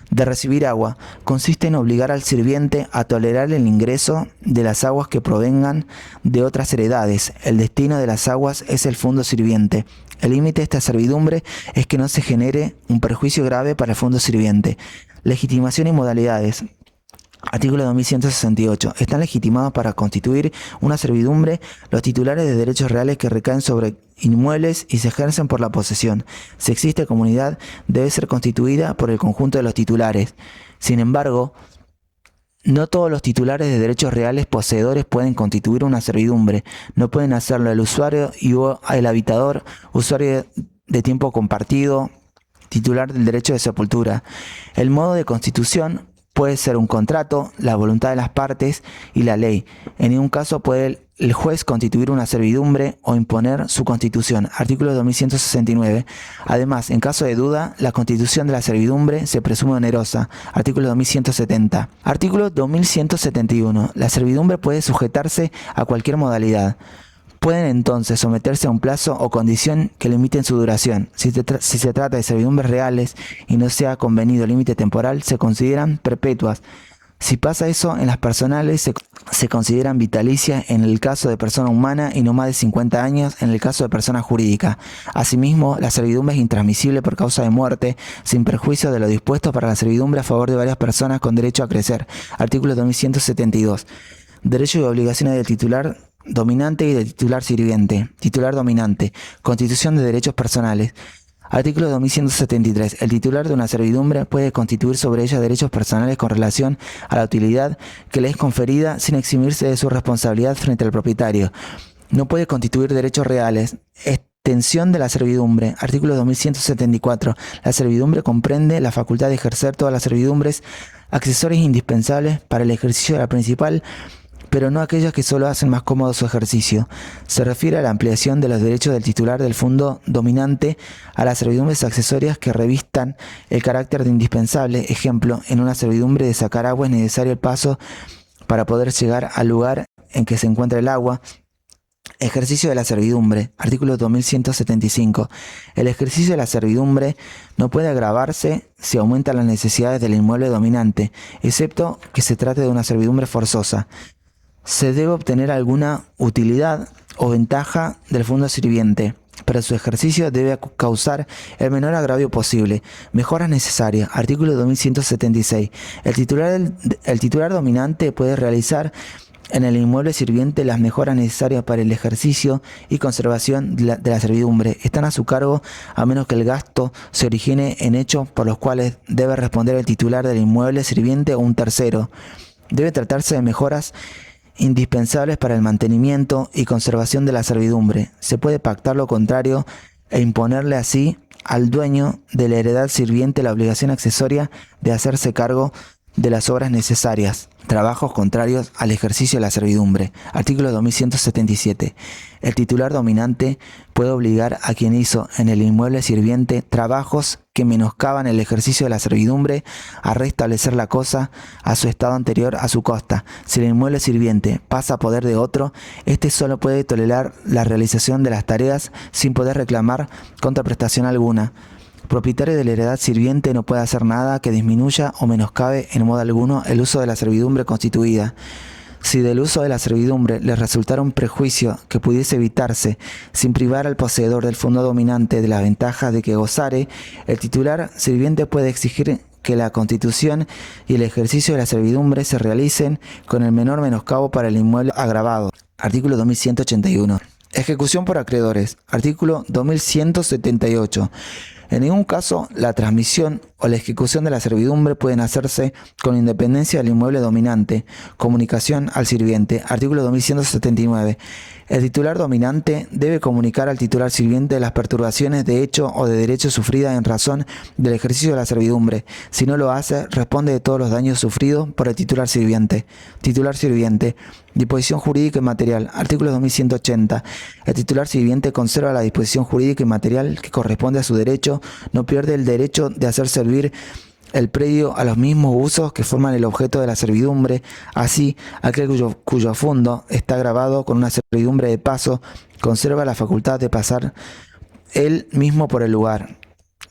De recibir agua consiste en obligar al sirviente a tolerar el ingreso de las aguas que provengan de otras heredades. El destino de las aguas es el fondo sirviente. El límite de esta servidumbre es que no se genere un perjuicio grave para el fondo sirviente. Legitimación y modalidades. Artículo 2168. Están legitimados para constituir una servidumbre los titulares de derechos reales que recaen sobre inmuebles y se ejercen por la posesión. Si existe comunidad, debe ser constituida por el conjunto de los titulares. Sin embargo, no todos los titulares de derechos reales poseedores pueden constituir una servidumbre. No pueden hacerlo el usuario y el habitador, usuario de tiempo compartido, titular del derecho de sepultura. El modo de constitución puede ser un contrato, la voluntad de las partes y la ley. En ningún caso puede el juez constituir una servidumbre o imponer su constitución. Artículo 2169. Además, en caso de duda, la constitución de la servidumbre se presume onerosa. Artículo 2170. Artículo 2171. La servidumbre puede sujetarse a cualquier modalidad. Pueden entonces someterse a un plazo o condición que limiten su duración. Si se trata de servidumbres reales y no se ha convenido límite temporal, se consideran perpetuas. Si pasa eso, en las personales se consideran vitalicias en el caso de persona humana y no más de 50 años en el caso de persona jurídica. Asimismo, la servidumbre es intransmisible por causa de muerte, sin perjuicio de lo dispuesto para la servidumbre a favor de varias personas con derecho a crecer. Artículo 2172. Derechos y obligaciones del titular dominante y del titular sirviente. Titular dominante. Constitución de derechos personales. Artículo 2173. El titular de una servidumbre puede constituir sobre ella derechos personales con relación a la utilidad que le es conferida sin eximirse de su responsabilidad frente al propietario. No puede constituir derechos reales. Extensión de la servidumbre. Artículo 2174. La servidumbre comprende la facultad de ejercer todas las servidumbres accesorias indispensables para el ejercicio de la principal, pero no aquellas que solo hacen más cómodo su ejercicio. Se refiere a la ampliación de los derechos del titular del fondo dominante a las servidumbres accesorias que revistan el carácter de indispensable. Ejemplo, en una servidumbre de sacar agua es necesario el paso para poder llegar al lugar en que se encuentra el agua. Ejercicio de la servidumbre. Artículo 2175. El ejercicio de la servidumbre no puede agravarse si aumentan las necesidades del inmueble dominante, excepto que se trate de una servidumbre forzosa. Se debe obtener alguna utilidad o ventaja del fondo sirviente, pero su ejercicio debe causar el menor agravio posible. Mejoras necesarias. Artículo 2176. El titular dominante puede realizar en el inmueble sirviente las mejoras necesarias para el ejercicio y conservación de la servidumbre. Están a su cargo a menos que el gasto se origine en hechos por los cuales debe responder el titular del inmueble sirviente o un tercero. Debe tratarse de mejoras indispensables para el mantenimiento y conservación de la servidumbre. Se puede pactar lo contrario e imponerle así al dueño de la heredad sirviente la obligación accesoria de hacerse cargo de las obras necesarias. Trabajos contrarios al ejercicio de la servidumbre. Artículo 2177. El titular dominante puede obligar a quien hizo en el inmueble sirviente trabajos que menoscaban el ejercicio de la servidumbre a restablecer la cosa a su estado anterior a su costa. Si el inmueble sirviente pasa a poder de otro, éste solo puede tolerar la realización de las tareas sin poder reclamar contraprestación alguna. Propietario de la heredad sirviente no puede hacer nada que disminuya o menoscabe en modo alguno el uso de la servidumbre constituida. Si del uso de la servidumbre le resultara un prejuicio que pudiese evitarse sin privar al poseedor del fondo dominante de las ventajas de que gozare, el titular sirviente puede exigir que la constitución y el ejercicio de la servidumbre se realicen con el menor menoscabo para el inmueble agravado. Artículo 2181. Ejecución por acreedores. Artículo 2178. En ningún caso, la transmisión o la ejecución de la servidumbre pueden hacerse con independencia del inmueble dominante. Comunicación al sirviente. Artículo 2179. El titular dominante debe comunicar al titular sirviente las perturbaciones de hecho o de derecho sufridas en razón del ejercicio de la servidumbre. Si no lo hace, responde de todos los daños sufridos por el titular sirviente. Titular sirviente. Disposición jurídica y material. Artículo 2180. El titular sirviente conserva la disposición jurídica y material que corresponde a su derecho, no pierde el derecho de hacer servir el predio a los mismos usos que forman el objeto de la servidumbre. Así, aquel cuyo fondo está grabado con una servidumbre de paso conserva la facultad de pasar él mismo por el lugar.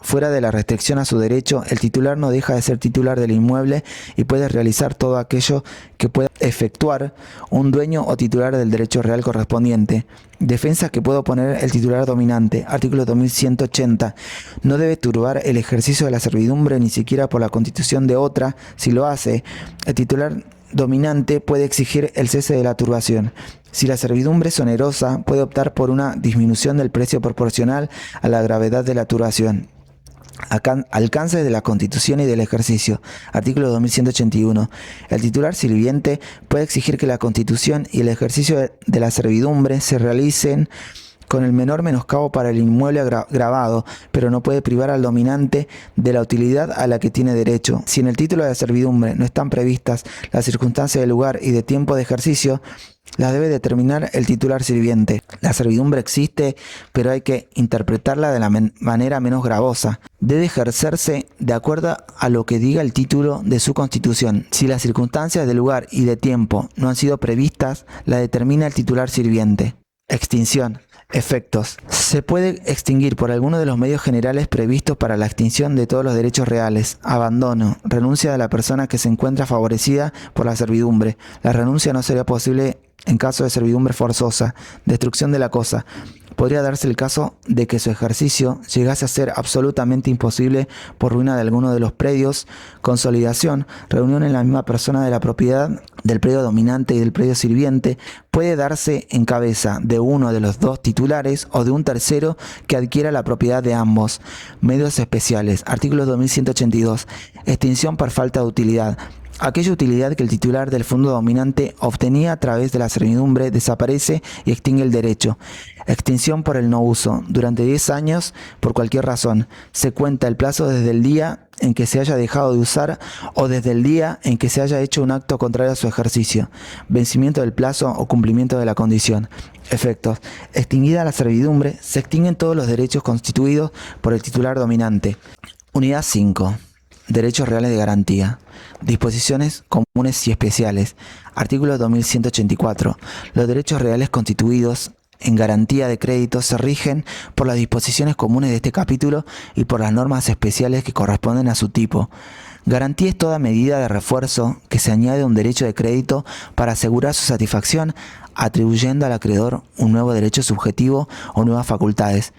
Fuera de la restricción a su derecho, el titular no deja de ser titular del inmueble y puede realizar todo aquello que pueda efectuar un dueño o titular del derecho real correspondiente. Defensas que puede oponer el titular dominante. Artículo 2180. No debe turbar el ejercicio de la servidumbre ni siquiera por la constitución de otra. Si lo hace, el titular dominante puede exigir el cese de la turbación. Si la servidumbre es onerosa, puede optar por una disminución del precio proporcional a la gravedad de la turbación. Alcance de la constitución y del ejercicio. Artículo 2181. El titular sirviente puede exigir que la constitución y el ejercicio de la servidumbre se realicen con el menor menoscabo para el inmueble grabado, pero no puede privar al dominante de la utilidad a la que tiene derecho. Si en el título de la servidumbre no están previstas las circunstancias de lugar y de tiempo de ejercicio, las debe determinar el titular sirviente. La servidumbre existe, pero hay que interpretarla de la manera menos gravosa. Debe ejercerse de acuerdo a lo que diga el título de su constitución. Si las circunstancias de lugar y de tiempo no han sido previstas, la determina el titular sirviente. Extinción. Efectos. Se puede extinguir por alguno de los medios generales previstos para la extinción de todos los derechos reales. Abandono. Renuncia de la persona que se encuentra favorecida por la servidumbre. La renuncia no sería posible en caso de servidumbre forzosa. Destrucción de la cosa. Podría darse el caso de que su ejercicio llegase a ser absolutamente imposible por ruina de alguno de los predios. Consolidación, reunión en la misma persona de la propiedad del predio dominante y del predio sirviente, puede darse en cabeza de uno de los dos titulares o de un tercero que adquiera la propiedad de ambos. Medios especiales. Artículo 2182. Extinción por falta de utilidad. Aquella utilidad que el titular del fondo dominante obtenía a través de la servidumbre desaparece y extingue el derecho. Extinción por el no uso. Durante 10 años, por cualquier razón, se cuenta el plazo desde el día en que se haya dejado de usar o desde el día en que se haya hecho un acto contrario a su ejercicio. Vencimiento del plazo o cumplimiento de la condición. Efectos. Extinguida la servidumbre, se extinguen todos los derechos constituidos por el titular dominante. Unidad 5. Derechos reales de garantía. Disposiciones comunes y especiales. Artículo 2184. Los derechos reales constituidos en garantía de crédito se rigen por las disposiciones comunes de este capítulo y por las normas especiales que corresponden a su tipo. Garantía es toda medida de refuerzo que se añade a un derecho de crédito para asegurar su satisfacción, atribuyendo al acreedor un nuevo derecho subjetivo o nuevas facultades.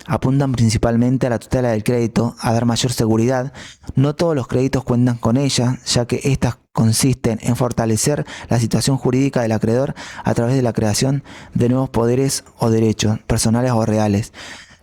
Apuntan principalmente a la tutela del crédito, a dar mayor seguridad. No todos los créditos cuentan con ella, ya que éstas consisten en fortalecer la situación jurídica del acreedor a través de la creación de nuevos poderes o derechos, personales o reales.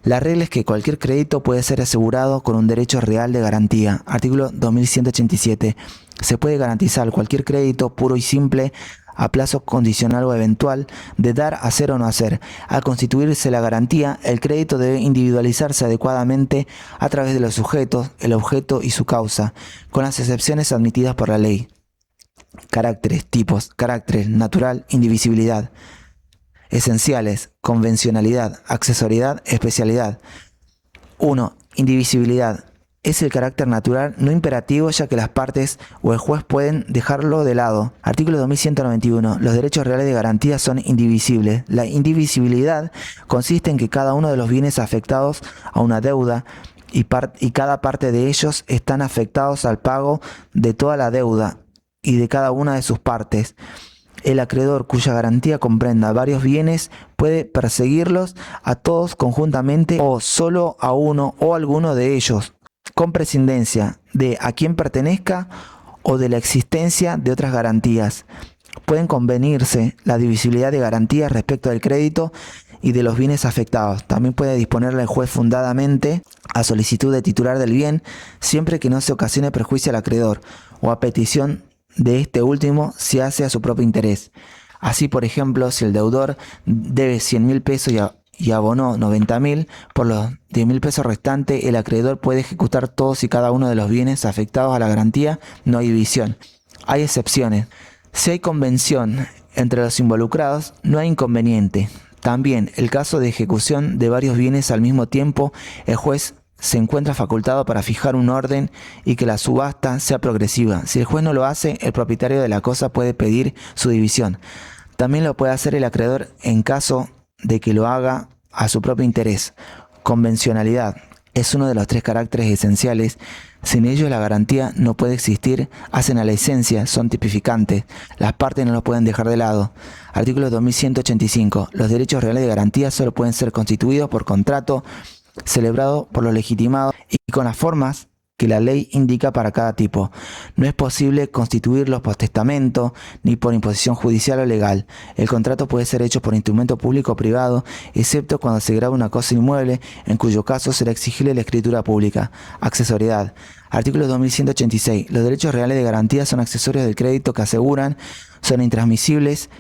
La regla es que cualquier crédito puede ser asegurado con un derecho real de garantía. Artículo 2187. Se puede garantizar cualquier crédito puro y simple a plazo condicional o eventual, de dar, hacer o no hacer. Al constituirse la garantía, el crédito debe individualizarse adecuadamente a través de los sujetos, el objeto y su causa, con las excepciones admitidas por la ley. Caracteres, tipos, carácter, natural, indivisibilidad. Esenciales, convencionalidad, accesoriedad, especialidad. 1. Indivisibilidad. Es el carácter natural no imperativo, ya que las partes o el juez pueden dejarlo de lado. Artículo 2191. Los derechos reales de garantía son indivisibles. La indivisibilidad consiste en que cada uno de los bienes afectados a una deuda y cada parte de ellos están afectados al pago de toda la deuda y de cada una de sus partes. El acreedor cuya garantía comprenda varios bienes puede perseguirlos a todos conjuntamente o solo a uno o alguno de ellos, con prescindencia de a quién pertenezca o de la existencia de otras garantías. Pueden convenirse la divisibilidad de garantías respecto del crédito y de los bienes afectados. También puede disponerle el juez fundadamente a solicitud de titular del bien, siempre que no se ocasione perjuicio al acreedor o a petición de este último se hace a su propio interés. Así, por ejemplo, si el deudor debe 100.000 pesos y abonó 90.000, por los 10.000 pesos restantes, el acreedor puede ejecutar todos y cada uno de los bienes afectados a la garantía, no hay división. Hay excepciones. Si hay convención entre los involucrados, no hay inconveniente. También, el caso de ejecución de varios bienes al mismo tiempo, el juez se encuentra facultado para fijar un orden y que la subasta sea progresiva. Si el juez no lo hace, el propietario de la cosa puede pedir su división. También lo puede hacer el acreedor en caso de que lo haga a su propio interés. Convencionalidad es uno de los 3 caracteres esenciales. Sin ellos la garantía no puede existir. Hacen a la esencia, son tipificantes. Las partes no los pueden dejar de lado. Artículo 2185. Los derechos reales de garantía solo pueden ser constituidos por contrato celebrado por los legitimados y con las formas que la ley indica para cada tipo. No es posible constituirlos por testamento ni por imposición judicial o legal. El contrato puede ser hecho por instrumento público o privado, excepto cuando se graba una cosa inmueble, en cuyo caso será exigible la escritura pública. Accesoriedad. Artículo 2186. Los derechos reales de garantía son accesorios del crédito que aseguran, son intransmisibles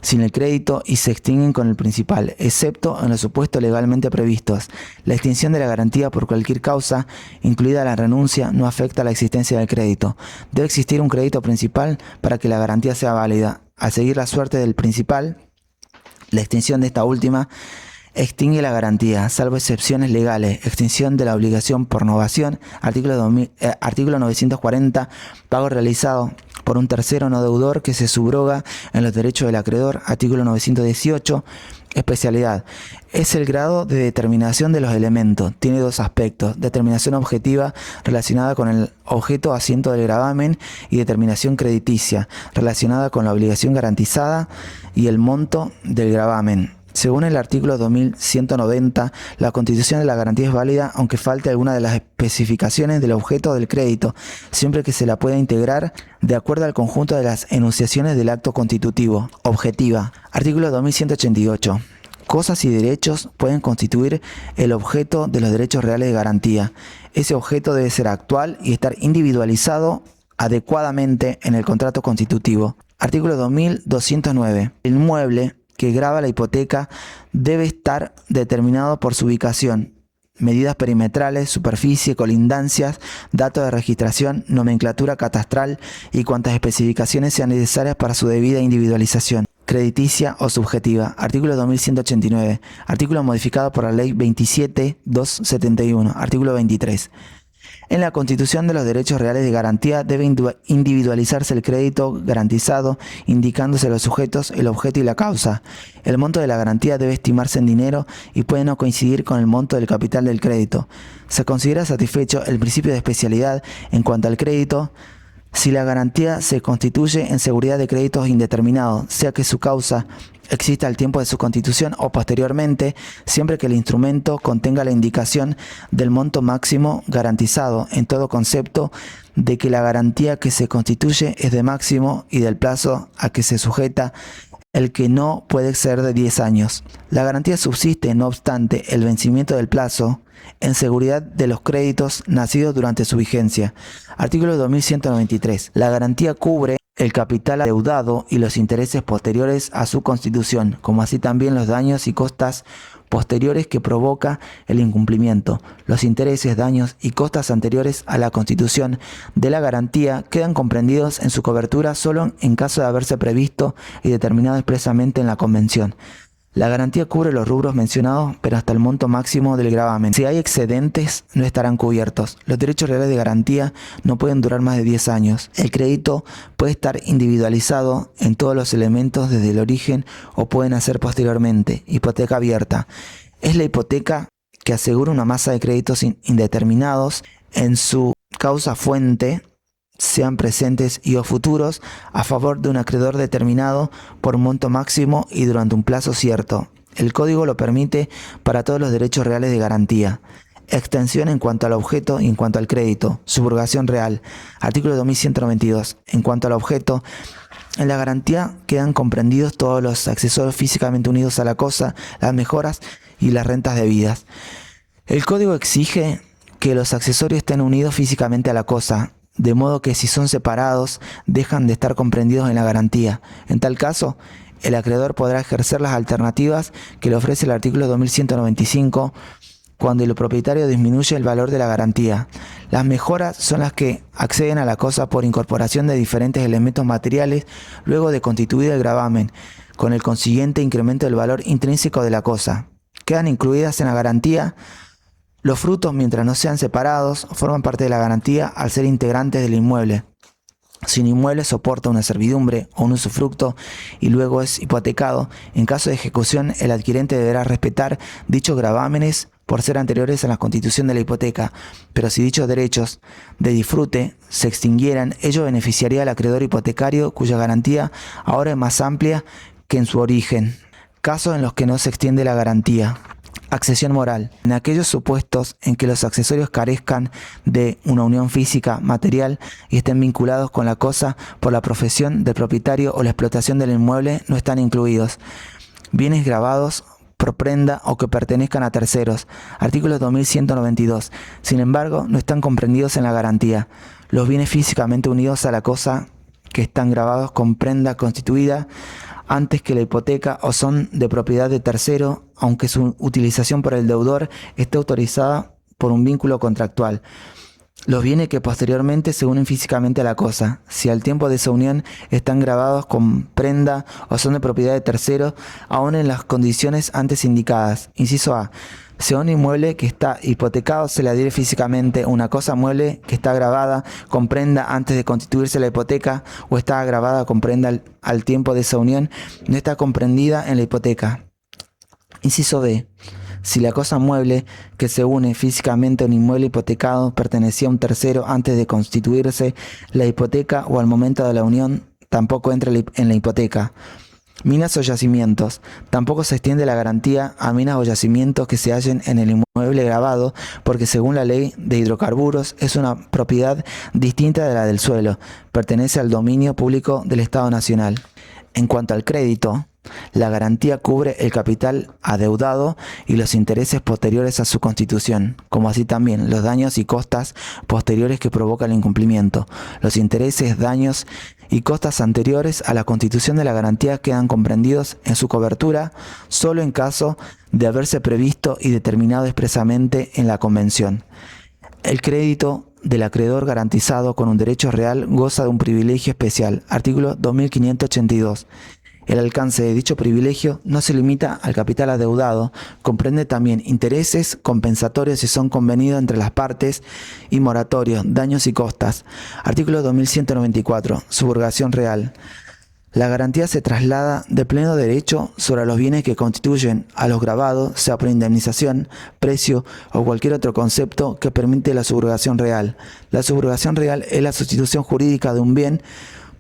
sin el crédito y se extinguen con el principal, excepto en los supuestos legalmente previstos. La extinción de la garantía por cualquier causa, incluida la renuncia, no afecta a la existencia del crédito. Debe existir un crédito principal para que la garantía sea válida. Al seguir la suerte del principal, la extinción de esta última extingue la garantía, salvo excepciones legales. Extinción de la obligación por novación. Artículo 940. Pago realizado por un tercero no deudor que se subroga en los derechos del acreedor. Artículo 918. Especialidad. Es el grado de determinación de los elementos. Tiene 2 aspectos. Determinación objetiva relacionada con el objeto asiento del gravamen y determinación crediticia relacionada con la obligación garantizada y el monto del gravamen. Según el artículo 2190, la constitución de la garantía es válida aunque falte alguna de las especificaciones del objeto del crédito, siempre que se la pueda integrar de acuerdo al conjunto de las enunciaciones del acto constitutivo. Objetiva. Artículo 2188. Cosas y derechos pueden constituir el objeto de los derechos reales de garantía. Ese objeto debe ser actual y estar individualizado adecuadamente en el contrato constitutivo. Artículo 2209. El inmueble que grava la hipoteca debe estar determinado por su ubicación, medidas perimetrales, superficie, colindancias, datos de registración, nomenclatura catastral y cuantas especificaciones sean necesarias para su debida individualización, crediticia o subjetiva. Artículo 2189. Artículo modificado por la Ley 27.271. Artículo 23. En la constitución de los derechos reales de garantía debe individualizarse el crédito garantizado, indicándose los sujetos, el objeto y la causa. El monto de la garantía debe estimarse en dinero y puede no coincidir con el monto del capital del crédito. Se considera satisfecho el principio de especialidad en cuanto al crédito si la garantía se constituye en seguridad de créditos indeterminados, sea que su causa exista al tiempo de su constitución o posteriormente, siempre que el instrumento contenga la indicación del monto máximo garantizado, en todo concepto de que la garantía que se constituye es de máximo y del plazo a que se sujeta, el que no puede ser de 10 años. La garantía subsiste, no obstante, el vencimiento del plazo, en seguridad de los créditos nacidos durante su vigencia. Artículo 2193. La garantía cubre el capital adeudado y los intereses posteriores a su constitución, como así también los daños y costas posteriores que provoca el incumplimiento. Los intereses, daños y costas anteriores a la constitución de la garantía quedan comprendidos en su cobertura solo en caso de haberse previsto y determinado expresamente en la convención. La garantía cubre los rubros mencionados, pero hasta el monto máximo del gravamen. Si hay excedentes, no estarán cubiertos. Los derechos reales de garantía no pueden durar más de 10 años. El crédito puede estar individualizado en todos los elementos desde el origen o pueden hacer posteriormente. Hipoteca abierta. Es la hipoteca que asegura una masa de créditos indeterminados en su causa fuente, sean presentes y o futuros, a favor de un acreedor determinado por monto máximo y durante un plazo cierto. El Código lo permite para todos los derechos reales de garantía. Extensión en cuanto al objeto y en cuanto al crédito. Subrogación real. Artículo 2192. En cuanto al objeto, en la garantía quedan comprendidos todos los accesorios físicamente unidos a la cosa, las mejoras y las rentas debidas. El Código exige que los accesorios estén unidos físicamente a la cosa, de modo que si son separados, dejan de estar comprendidos en la garantía. En tal caso, el acreedor podrá ejercer las alternativas que le ofrece el artículo 2195 cuando el propietario disminuye el valor de la garantía. Las mejoras son las que acceden a la cosa por incorporación de diferentes elementos materiales luego de constituir el gravamen, con el consiguiente incremento del valor intrínseco de la cosa. Quedan incluidas en la garantía los frutos, mientras no sean separados, forman parte de la garantía al ser integrantes del inmueble. Si un inmueble soporta una servidumbre o un usufructo y luego es hipotecado, en caso de ejecución el adquirente deberá respetar dichos gravámenes por ser anteriores a la constitución de la hipoteca, pero si dichos derechos de disfrute se extinguieran, ello beneficiaría al acreedor hipotecario cuya garantía ahora es más amplia que en su origen. Casos en los que no se extiende la garantía. Accesión moral. En aquellos supuestos en que los accesorios carezcan de una unión física, material y estén vinculados con la cosa por la profesión del propietario o la explotación del inmueble, no están incluidos. Bienes gravados por prenda o que pertenezcan a terceros. Artículo 2192. Sin embargo, no están comprendidos en la garantía. Los bienes físicamente unidos a la cosa que están grabados con prenda constituida antes que la hipoteca o son de propiedad de tercero, aunque su utilización por el deudor esté autorizada por un vínculo contractual. Los bienes que posteriormente se unen físicamente a la cosa, si al tiempo de esa unión están grabados con prenda o son de propiedad de tercero, aun en las condiciones antes indicadas. Inciso A. Si a un inmueble que está hipotecado se le adhiere físicamente una cosa mueble que está grabada con prenda antes de constituirse la hipoteca o está grabada con prenda al tiempo de esa unión, no está comprendida en la hipoteca. Inciso B. Si la cosa mueble que se une físicamente a un inmueble hipotecado pertenecía a un tercero antes de constituirse la hipoteca o al momento de la unión, tampoco entra en la hipoteca. Minas o yacimientos. Tampoco se extiende la garantía a minas o yacimientos que se hallen en el inmueble grabado, porque según la ley de hidrocarburos es una propiedad distinta de la del suelo. Pertenece al dominio público del Estado Nacional. En cuanto al crédito, la garantía cubre el capital adeudado y los intereses posteriores a su constitución, como así también los daños y costas posteriores que provoca el incumplimiento. Los intereses, daños y costas anteriores a la constitución de la garantía quedan comprendidos en su cobertura solo en caso de haberse previsto y determinado expresamente en la convención. El crédito del acreedor garantizado con un derecho real goza de un privilegio especial. Artículo 2582. El alcance de dicho privilegio no se limita al capital adeudado, comprende también intereses compensatorios si son convenidos entre las partes y moratorios, daños y costas. Artículo 2194. Subrogación real. La garantía se traslada de pleno derecho sobre los bienes que constituyen a los gravados, sea por indemnización, precio o cualquier otro concepto que permite la subrogación real. La subrogación real es la sustitución jurídica de un bien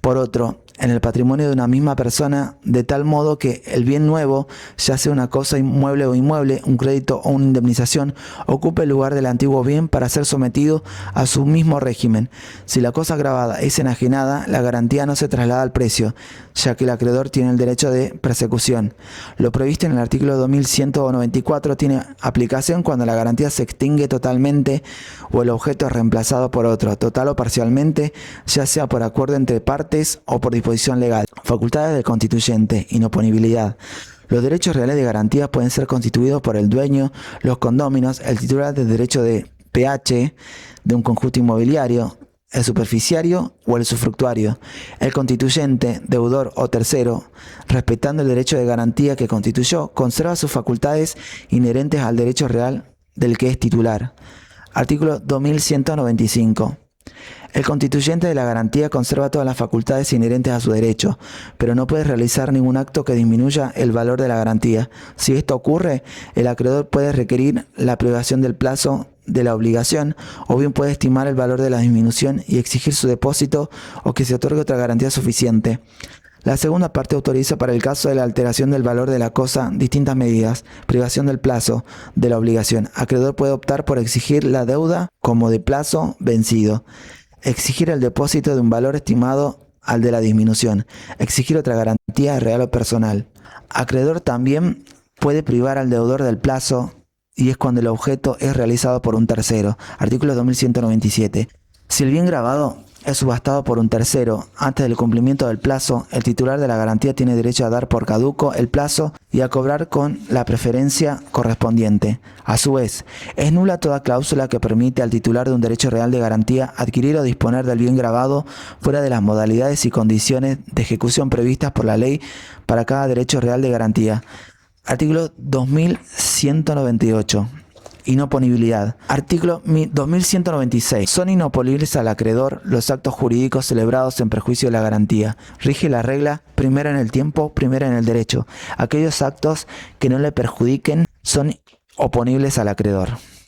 por otro en el patrimonio de una misma persona, de tal modo que el bien nuevo, ya sea una cosa inmueble o inmueble, un crédito o una indemnización, ocupe el lugar del antiguo bien para ser sometido a su mismo régimen. Si la cosa gravada es enajenada, la garantía no se traslada al precio, ya que el acreedor tiene el derecho de persecución. Lo previsto en el artículo 2194 tiene aplicación cuando la garantía se extingue totalmente o el objeto es reemplazado por otro, total o parcialmente, ya sea por acuerdo entre partes o por disposición legal. Facultades del constituyente. Inoponibilidad. Los derechos reales de garantía pueden ser constituidos por el dueño, los condóminos, el titular del derecho de PH de un conjunto inmobiliario, el superficiario o el usufructuario, el constituyente, deudor o tercero, respetando el derecho de garantía que constituyó, conserva sus facultades inherentes al derecho real del que es titular. Artículo 2195. El constituyente de la garantía conserva todas las facultades inherentes a su derecho, pero no puede realizar ningún acto que disminuya el valor de la garantía. Si esto ocurre, el acreedor puede requerir la privación del plazo de la obligación, o bien puede estimar el valor de la disminución y exigir su depósito o que se otorgue otra garantía suficiente. La segunda parte autoriza para el caso de la alteración del valor de la cosa distintas medidas. Privación del plazo de la obligación. Acreedor puede optar por exigir la deuda como de plazo vencido. Exigir el depósito de un valor estimado al de la disminución. Exigir otra garantía real o personal. Acreedor también puede privar al deudor del plazo y es cuando el objeto es realizado por un tercero. Artículo 2197. Si el bien gravado es subastado por un tercero antes del cumplimiento del plazo, el titular de la garantía tiene derecho a dar por caduco el plazo y a cobrar con la preferencia correspondiente. A su vez, es nula toda cláusula que permite al titular de un derecho real de garantía adquirir o disponer del bien gravado fuera de las modalidades y condiciones de ejecución previstas por la ley para cada derecho real de garantía. Artículo 2198. Inoponibilidad. Artículo 2196. Son inoponibles al acreedor los actos jurídicos celebrados en perjuicio de la garantía. Rige la regla primera en el tiempo, primera en el derecho. Aquellos actos que no le perjudiquen son oponibles al acreedor.